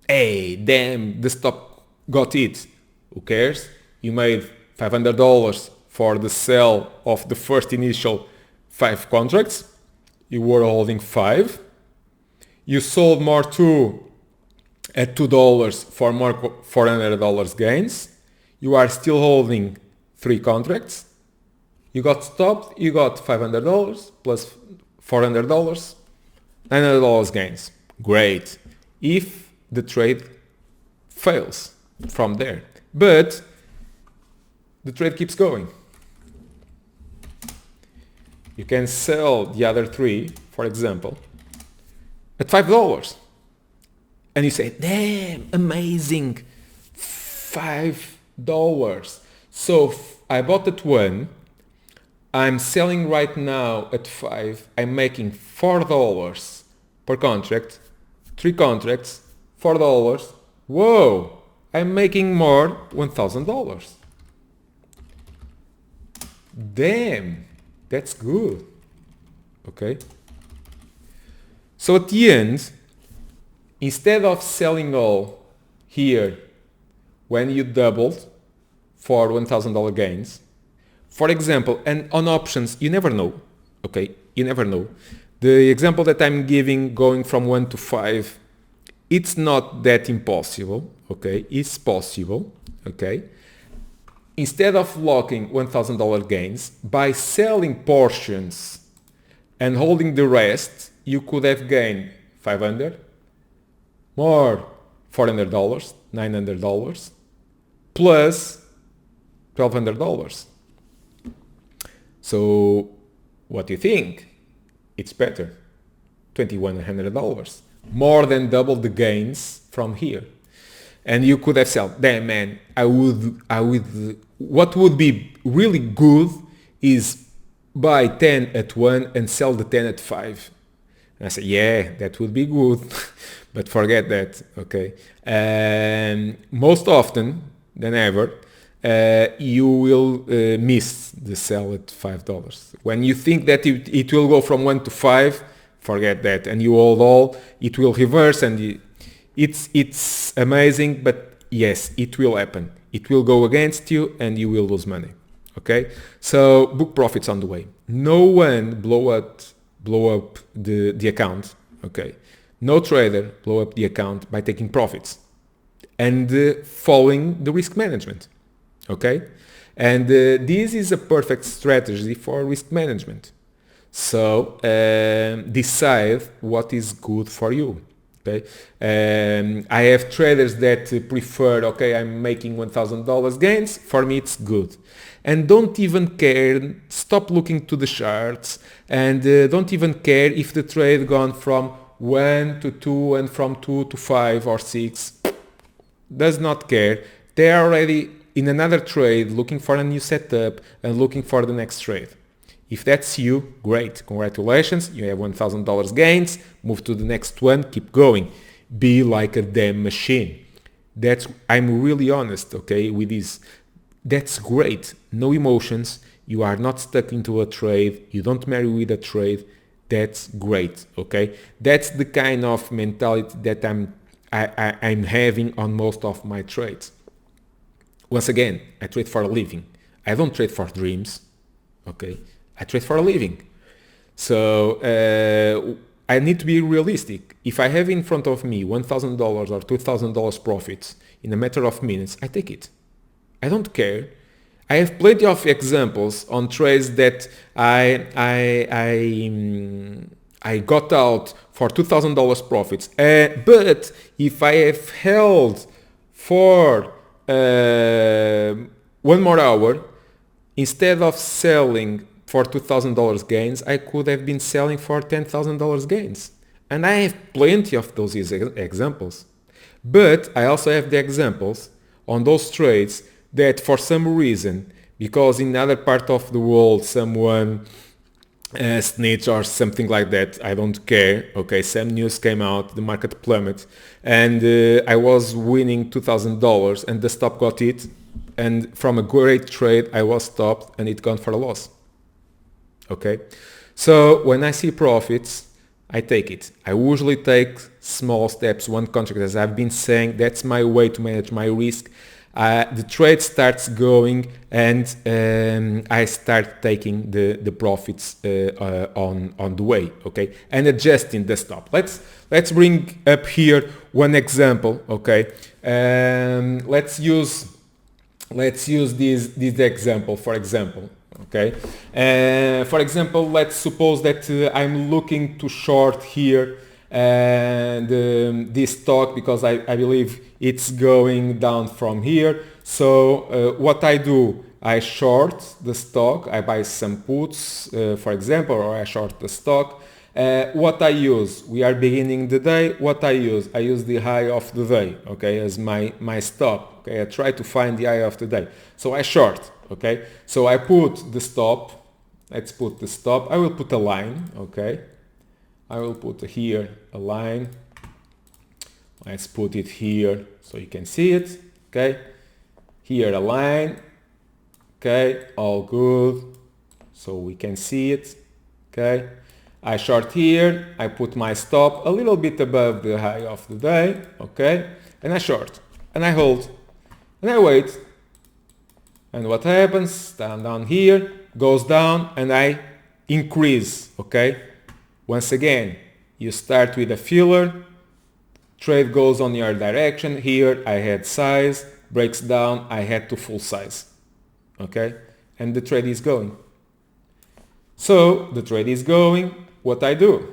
Hey, damn, the stop got hit. Who cares? You made $500 for the sell of the first initial 5 contracts. You were holding 5. You sold more 2 at $2 for more $400 gains. You are still holding 3 contracts. You got stopped, you got $500 plus $400, $900 gains. Great. If the trade fails from there. But the trade keeps going. You can sell the other 3, for example, at $5. and you say, damn, amazing, $5. So I bought at 1, I'm selling right now at 5, I'm making $4 per contract, 3 contracts, $4. Whoa, I'm making more, $1,000. Damn, that's good. Okay. So at the end, instead of selling all here when you doubled for $1,000 gains, for example, and on options, you never know. Okay, you never know. The example that I'm giving, going from 1 to 5, it's not that impossible. Okay, it's possible. Okay. Instead of locking $1,000 gains, by selling portions and holding the rest, you could have gained $500, more $400, $900, plus $1,200. So what do you think? It's better. $2,100, more than double the gains from here. And you could have said, damn man, what would be really good is buy 10 at 1 and sell the 10 at 5. And I say, yeah, that would be good, but forget that, okay? Most often than ever, you will miss the sell at $5. When you think that it will go from 1 to 5, forget that, and you hold all, it will reverse, and it's amazing, but yes, it will happen. It will go against you and you will lose money. Okay, so book profits on the way. No one blow up the account. Okay, no trader blow up the account by taking profits and following the risk management. Okay, and this is a perfect strategy for risk management. So decide what is good for you. Okay, I have traders that prefer, okay, I'm making $1,000 gains, for me it's good. And don't even care, stop looking to the charts, and don't even care if the trade gone from 1 to 2 and from 2 to 5 or 6. Does not care. They are already in another trade looking for a new setup and looking for the next trade. If that's you, great, congratulations, you have $1,000 gains, move to the next one, keep going. Be like a damn machine. I'm really honest, okay, with this. That's great. No emotions, you are not stuck into a trade, you don't marry with a trade. That's great, okay? That's the kind of mentality that I'm having on most of my trades. Once again, I trade for a living. I don't trade for dreams, okay? I trade for a living. So I need to be realistic. If I have in front of me $1,000 or $2,000 profits in a matter of minutes, I take it. I don't care. I have plenty of examples on trades that I got out for $2,000 profits. But if I have held for 1 more hour, instead of selling for $2,000 gains, I could have been selling for $10,000 gains. And I have plenty of those examples. But I also have the examples on those trades that for some reason, because in another part of the world someone snitch or something like that, I don't care, okay, some news came out, the market plummeted, and I was winning $2,000 and the stop got it, and from a great trade I was stopped and it gone for a loss. Okay, so when I see profits, I take it. I usually take small steps, one contract, as I've been saying. That's my way to manage my risk. The trade starts going and I start taking the profits on the way, okay, and adjusting the stop. Let's bring up here one example, okay. Let's use this example, for example. Okay. For example, let's suppose that I'm looking to short here and this stock because I believe it's going down from here. So what I do, I short the stock, I buy some puts, for example, or I short the stock, What I use, we are beginning the day, what I use the high of the day, okay, as my stop, okay, I try to find the high of the day. So I short, okay, so I put the stop, let's put the stop, I will put a line, okay, I will put here a line, let's put it here so you can see it, okay, here a line, okay, all good, so we can see it, okay. I short here, I put my stop a little bit above the high of the day, okay, and I short, and I hold, and I wait, and what happens, down here, goes down, and I increase, okay. Once again, you start with a filler, trade goes on your direction, here I had size, breaks down, I had to full size, okay, and the trade is going. So the trade is going, what I do?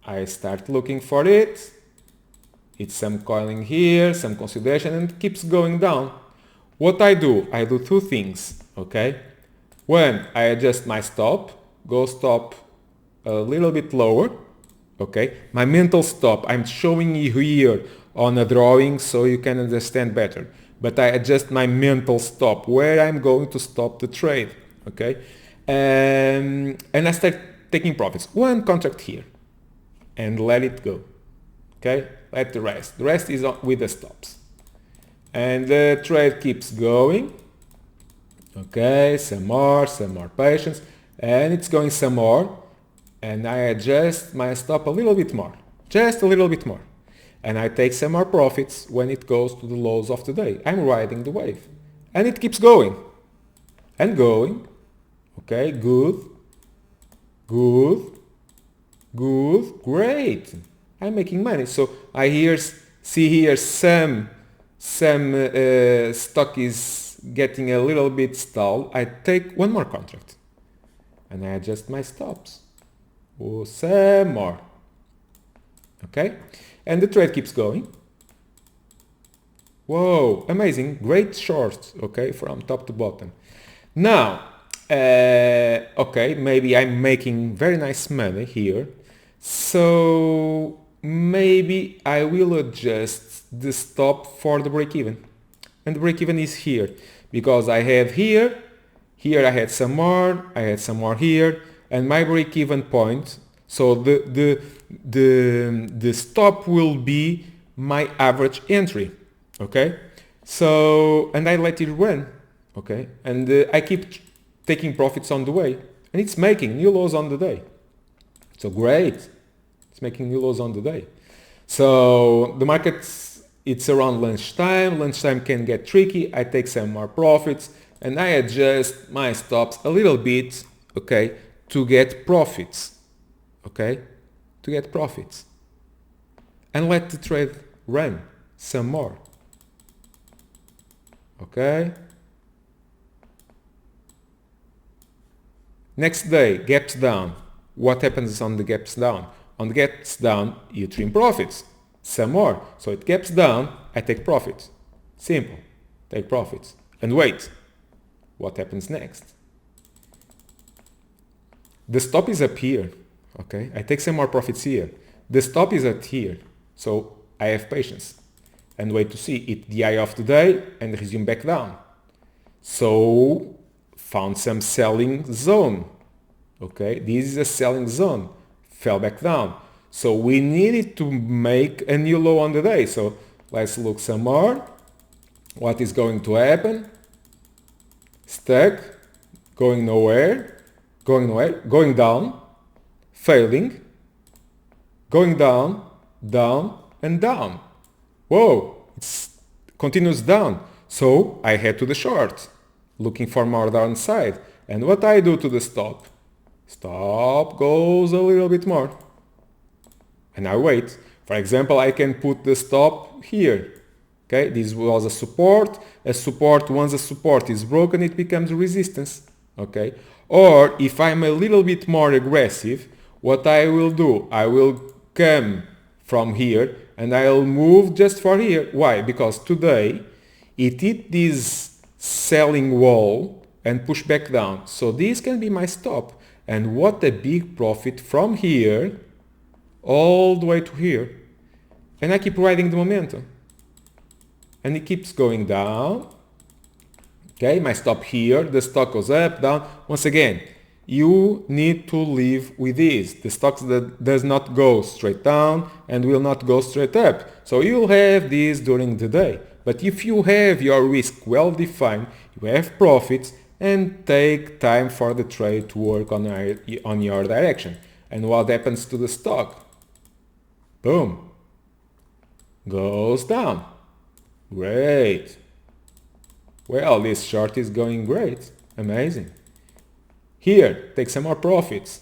I start looking for it, it's some coiling here, some consolidation, and it keeps going down. What I do two things, okay? When I adjust my stop, go stop a little bit lower, okay? My mental stop, I'm showing you here on a drawing so you can understand better. But I adjust my mental stop, where I'm going to stop the trade, okay? And I start taking profits. One contract here and let it go, okay? Let the rest is with the stops. And the trade keeps going, okay? Some more patience, and it's going some more, and I adjust my stop a little bit more, just a little bit more. And I take some more profits when it goes to the lows of the day. I'm riding the wave. And it keeps going and going. Okay, good, great. I'm making money. So I see here some stock is getting a little bit stalled. I take one more contract and I adjust my stops. Oh, some more. Okay, and the trade keeps going. Whoa, amazing, great shorts. Okay, from top to bottom. Now, okay, maybe I'm making very nice money here, so maybe I will adjust the stop for the break-even, and the break-even is here, because I have here I had some more here, and my break-even point, so the stop will be my average entry, okay, so, and I let it run, okay, and I keep taking profits on the way, and it's making new lows on the day. So great, it's making new lows on the day. So the market, it's around lunchtime. Lunchtime can get tricky. I take some more profits and I adjust my stops a little bit, okay, to get profits, okay, to get profits, and let the trade run some more, okay. Next day, gaps down. What happens on the gaps down? On the gaps down, you trim profits. Some more. So it gaps down, I take profits. Simple. Take profits. And wait. What happens next? The stop is up here. Okay? I take some more profits here. The stop is at here. So I have patience. And wait to see it the high of the day and resume back down. So found some selling zone, okay, this is a selling zone, fell back down, so we needed to make a new low on the day. So let's look some more. What is going to happen? Stuck, going nowhere, going down, failing, going down, down and down. Whoa, it continues down, so I head to the short, looking for more downside. And what I do to the stop? Stop goes a little bit more. And I wait. For example, I can put the stop here. Okay, this was a support. A support, once a support is broken, it becomes resistance. Okay, or if I'm a little bit more aggressive, what I will do? I will come from here and I'll move just for here. Why? Because today it hit this selling wall and push back down. So this can be my stop. And what a big profit from here all the way to here. And I keep riding the momentum. And it keeps going down. Okay, my stop here, the stock goes up, down. Once again, you need to live with this. The stock that does not go straight down and will not go straight up. So you'll have this during the day. But if you have your risk well defined, you have profits, and take time for the trade to work on your direction. And what happens to the stock? Boom. Goes down. Great. Well, this short is going great. Amazing. Here, take some more profits.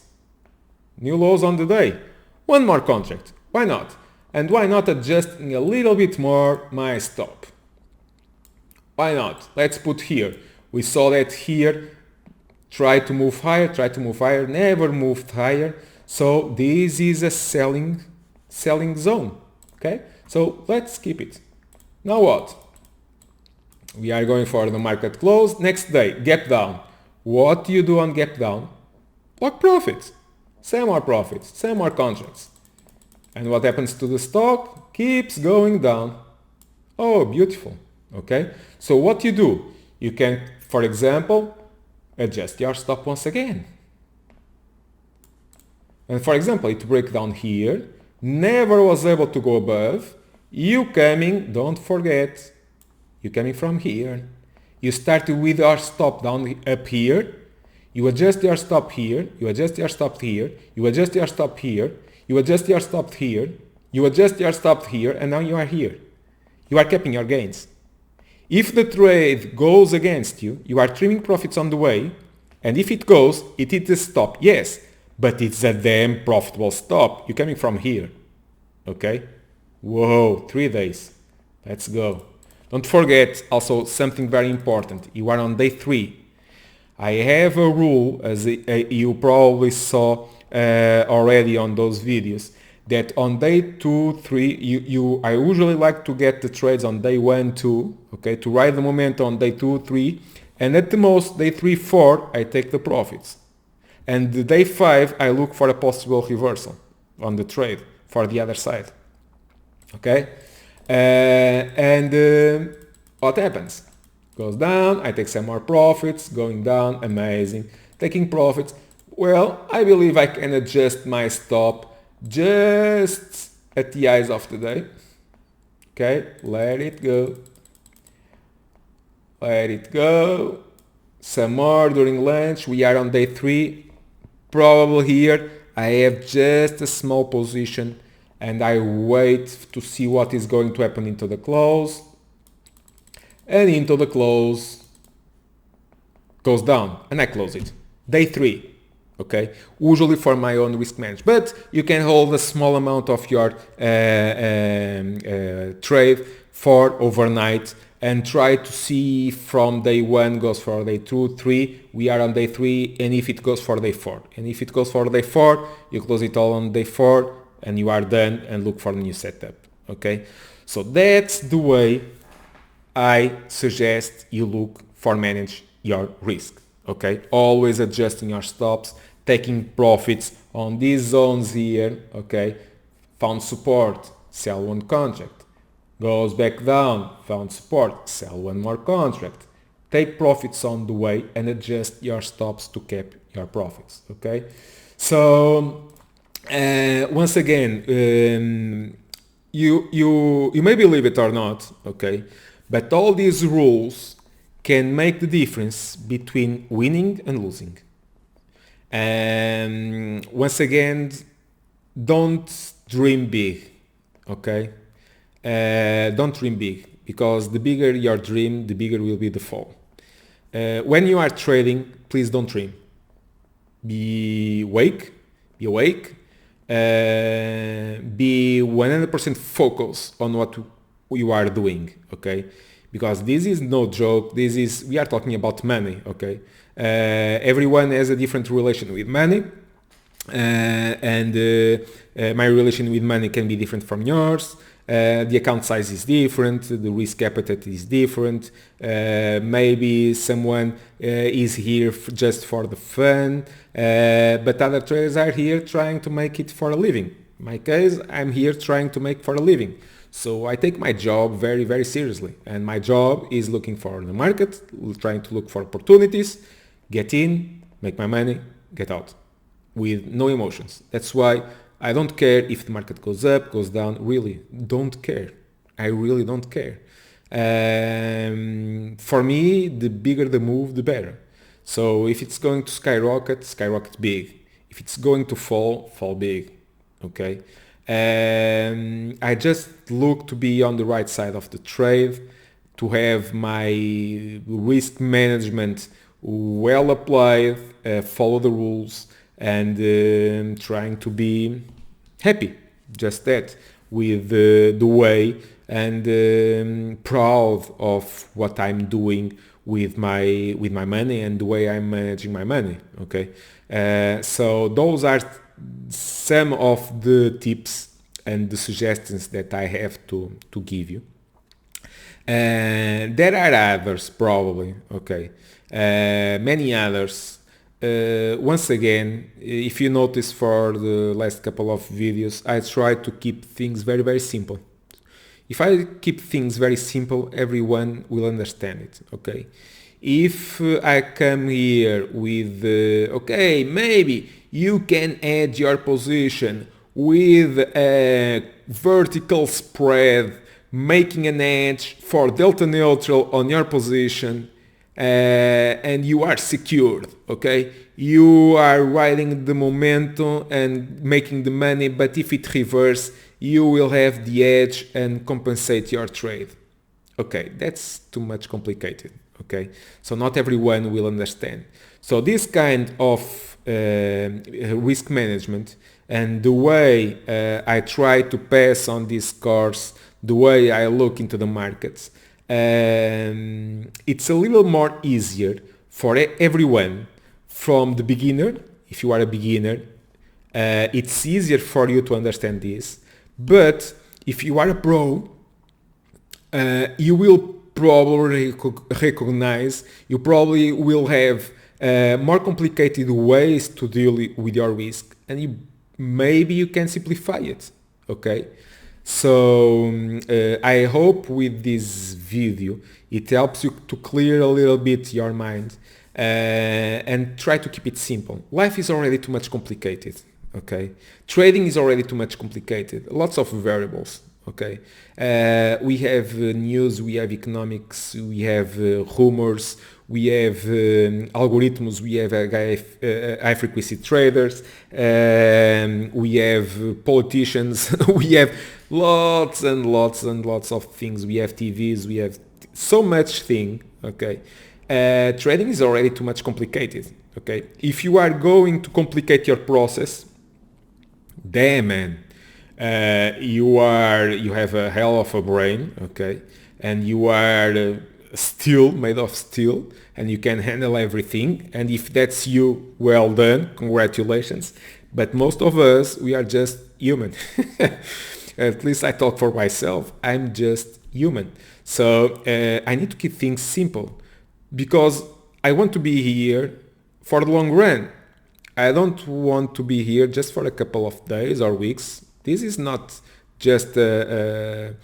New lows on the day. One more contract. Why not? And why not adjusting a little bit more my stop? Why not? Let's put here. We saw that here. Try to move higher, never moved higher. So this is a selling zone. Okay? So let's keep it. Now what? We are going for the market close. Next day, gap down. What do you do on gap down? Block profits. Sell more profits. Sell more contracts. And what happens to the stock? Keeps going down. Oh, beautiful. Okay? So what you do? You can, for example, adjust your stop once again. And for example, it break down here. Never was able to go above. You coming, don't forget, you coming from here. You start with your stop down up here. You adjust your stop here. You adjust your stop here. You adjust your stop here. You adjust your stop here. You adjust your stop here. And now you are here. You are keeping your gains. If the trade goes against you, you are trimming profits on the way. And if it goes, it hits the stop. Yes, but it's a damn profitable stop. You're coming from here. Okay? Whoa, 3 days. Let's go. Don't forget also something very important. You are on day 3. I have a rule, as you probably saw already on those videos, that on day 2, 3, I usually like to get the trades on day 1, 2, okay, to ride the momentum on day 2, 3, and at the most day 3, 4, I take the profits. And the day 5, I look for a possible reversal on the trade for the other side. Okay? What happens? Goes down, I take some more profits, going down, amazing. Taking profits, well, I believe I can adjust my stop just at the highs of the day. Okay, let it go. Let it go. Some more during lunch. We are on day 3. Probably here I have just a small position and I wait to see what is going to happen into the close. And into the close goes down and I close it. Day 3. Okay, usually for my own risk management, but you can hold a small amount of your trade for overnight and try to see from day 1 goes for day 2, 3. We are on day 3, and if it goes for day 4, and if it goes for day 4, you close it all on day 4 and you are done and look for a new setup. Okay, so that's the way I suggest you look for manage your risk. Okay, always adjusting your stops, taking profits on these zones here. Okay, found support, sell one contract, goes back down, found support, sell one more contract, take profits on the way and adjust your stops to keep your profits. Okay, so once again, you may believe it or not, okay, but all these rules can make the difference between winning and losing. And once again, don't dream big, okay? Don't dream big, because the bigger your dream, the bigger will be the fall. When you are trading, please don't dream. Be awake, be 100% focused on what you are doing, okay? Because this is no joke. We are talking about money, okay? Everyone has a different relation with money, and my relation with money can be different from yours. The account size is different, the risk appetite is different, maybe someone is here just for the fun, but other traders are here trying to make it for a living. In my case, I'm here trying to make for a living. So I take my job very, very seriously, and my job is looking for the market, trying to look for opportunities, get in, make my money, get out, with no emotions. That's why I don't care if the market goes up, goes down, really don't care. I really don't care. For me, the bigger the move, the better. So if it's going to skyrocket, skyrocket big. If it's going to fall, fall big. Okay? I just look to be on the right side of the trade, to have my risk management well applied, follow the rules, and trying to be happy, just that, with the way, and proud of what I'm doing with my money and the way I'm managing my money. Okay, so those are some of the tips and the suggestions that I have to give you. There are others probably, okay, many others. Once again, if you notice for the last couple of videos, I try to keep things very, very simple. If I keep things very simple, everyone will understand it, okay? If I come here with, okay, maybe you can add your position with a vertical spread, making an edge for delta neutral on your position, and you are secured, okay? You are riding the momentum and making the money, but if it reverses, you will have the edge and compensate your trade. Okay, that's too much complicated, okay? So not everyone will understand. So this kind of risk management and the way I try to pass on this course, the way I look into the markets, it's a little more easier for everyone from the beginner. If you are a beginner, it's easier for you to understand this. But if you are a pro, you will probably recognize, you probably will have more complicated ways to deal with your risk, and maybe you can simplify it, okay? So I hope with this video it helps you to clear a little bit your mind and try to keep it simple. Life is already too much complicated, okay? Trading is already too much complicated, lots of variables, okay? We have news, we have economics, we have rumors, we have algorithms, we have high frequency traders, we have politicians, we have lots and lots and lots of things. We have TVs, we have so much thing, okay? Trading is already too much complicated, okay? If you are going to complicate your process, damn man, you have a hell of a brain, okay? And you are steel, made of steel, and you can handle everything. And if that's you, well done, congratulations. But most of us, we are just human. At least I talk for myself. I'm just human. So I need to keep things simple because I want to be here for the long run. I don't want to be here just for a couple of days or weeks. This is not just a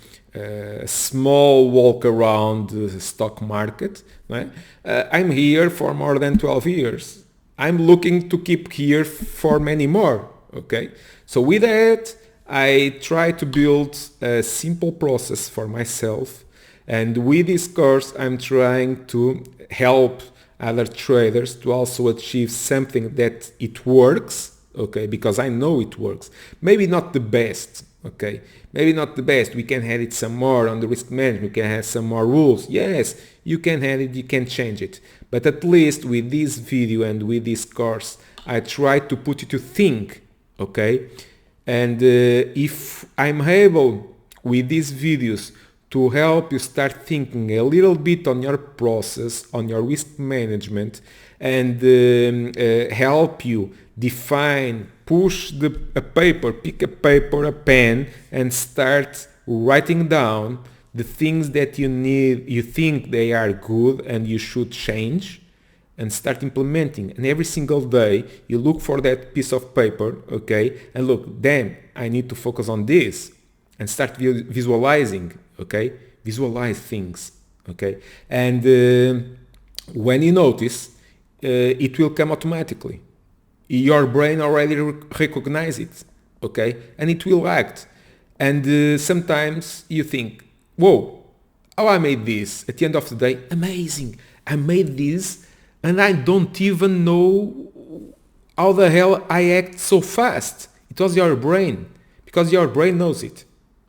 small walk around the stock market. Right? I'm here for more than 12 years. I'm looking to keep here for many more. Okay, so with that, I try to build a simple process for myself, and with this course I'm trying to help other traders to also achieve something that it works, okay, because I know it works. Maybe not the best, okay, maybe not the best. We can add it some more on the risk management, we can add some more rules. Yes, you can add it, you can change it, but at least with this video and with this course I try to put you to think, okay? And if I'm able with these videos to help you start thinking a little bit on your process, on your risk management, and help you define, push a paper, pick a paper, a pen, and start writing down the things that you think they are good and you should change, and start implementing. And every single day you look for that piece of paper, okay, and look, damn, I need to focus on this, and start visualizing, okay, visualize things, okay, and when you notice, it will come automatically. Your brain already recognize it, okay, and it will act. And sometimes you think, whoa, how I made this? At the end of the day, amazing, I made this, and I don't even know how the hell I act so fast. It was your brain, because your brain knows it,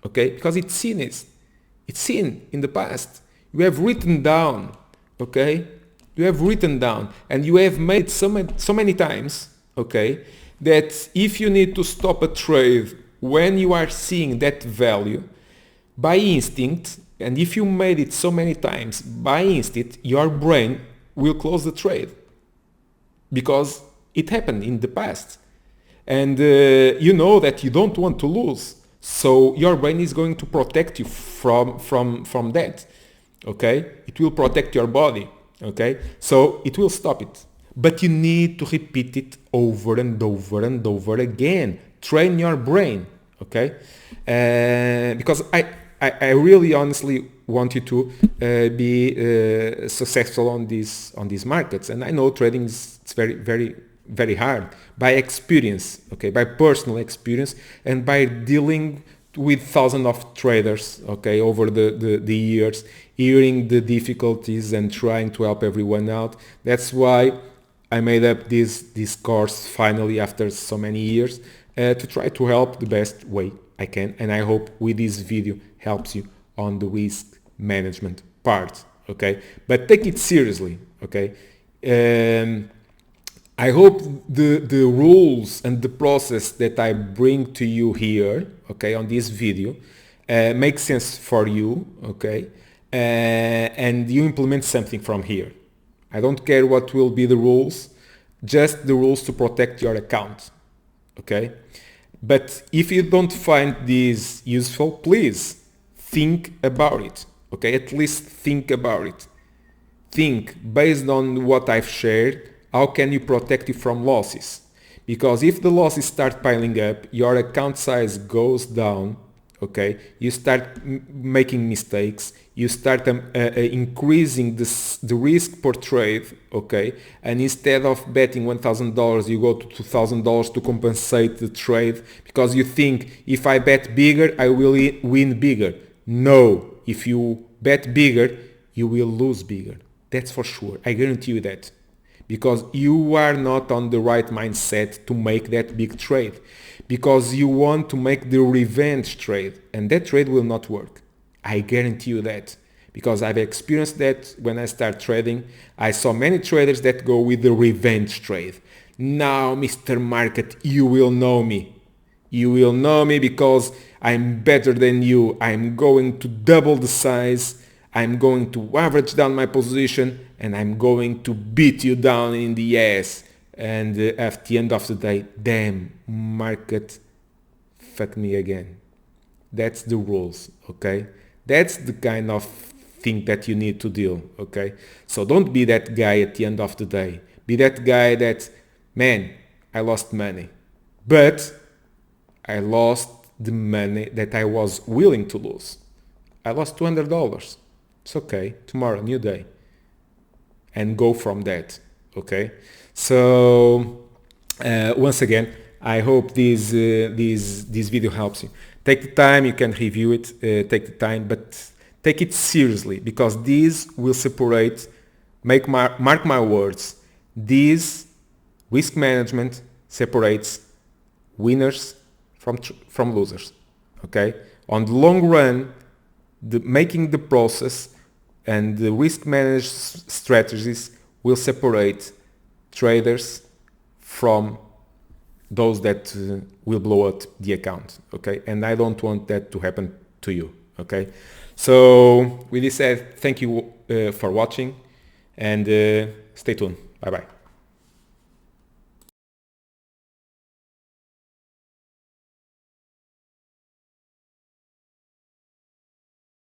okay? Because it's seen it. It's seen in the past. You have written down, okay? You have written down, and you have made so many times, okay, that if you need to stop a trade when you are seeing that value, by instinct, and if you made it so many times, by instinct, your brain will close the trade, because it happened in the past, and you know that you don't want to lose, so your brain is going to protect you from that, okay? It will protect your body, okay? So it will stop it, but you need to repeat it over and over and over again. Train your brain, okay? Because I really honestly want you to be successful on these markets, and I know trading is very hard, by experience, okay, by personal experience, and by dealing with thousands of traders, okay, over the years, hearing the difficulties and trying to help everyone out. That's why I made up this course finally after so many years, to try to help the best way I can, and I hope with this video helps you on the risk management part, okay? But take it seriously, okay? I hope the rules and the process that I bring to you here, okay, on this video, makes sense for you, okay? And you implement something from here. I don't care what will be the rules, just the rules to protect your account, okay? But if you don't find this useful, please think about it, okay? At least think about it. Think, based on what I've shared, how can you protect it from losses? Because if the losses start piling up, your account size goes down, okay? You start making mistakes, you start increasing the risk per trade, okay? And instead of betting $1,000, you go to $2,000 to compensate the trade, because you think, if I bet bigger, I will win bigger. No, if you bet bigger, you will lose bigger. That's for sure. I guarantee you that. Because you are not on the right mindset to make that big trade. Because you want to make the revenge trade, and that trade will not work. I guarantee you that. Because I've experienced that when I start trading. I saw many traders that go with the revenge trade. Now, Mr. Market, you will know me. You will know me because I'm better than you. I'm going to double the size. I'm going to average down my position, and I'm going to beat you down in the ass. And at the end of the day, damn, market fuck me again. That's the rules, okay? That's the kind of thing that you need to deal, okay? So don't be that guy at the end of the day. Be that guy that, man, I lost money, but I lost the money that I was willing to lose. I lost $200. It's okay. Tomorrow, new day. And go from that. Okay. So once again, I hope this video helps you. Take the time. You can review it. Take the time, but take it seriously, because this will separate. Mark my words. This risk management separates winners from losers. Okay. On the long run, making the process and the risk managed strategies will separate traders from those that will blow out the account, okay? And I don't want that to happen to you, okay? So with this said, thank you for watching, and stay tuned. Bye bye.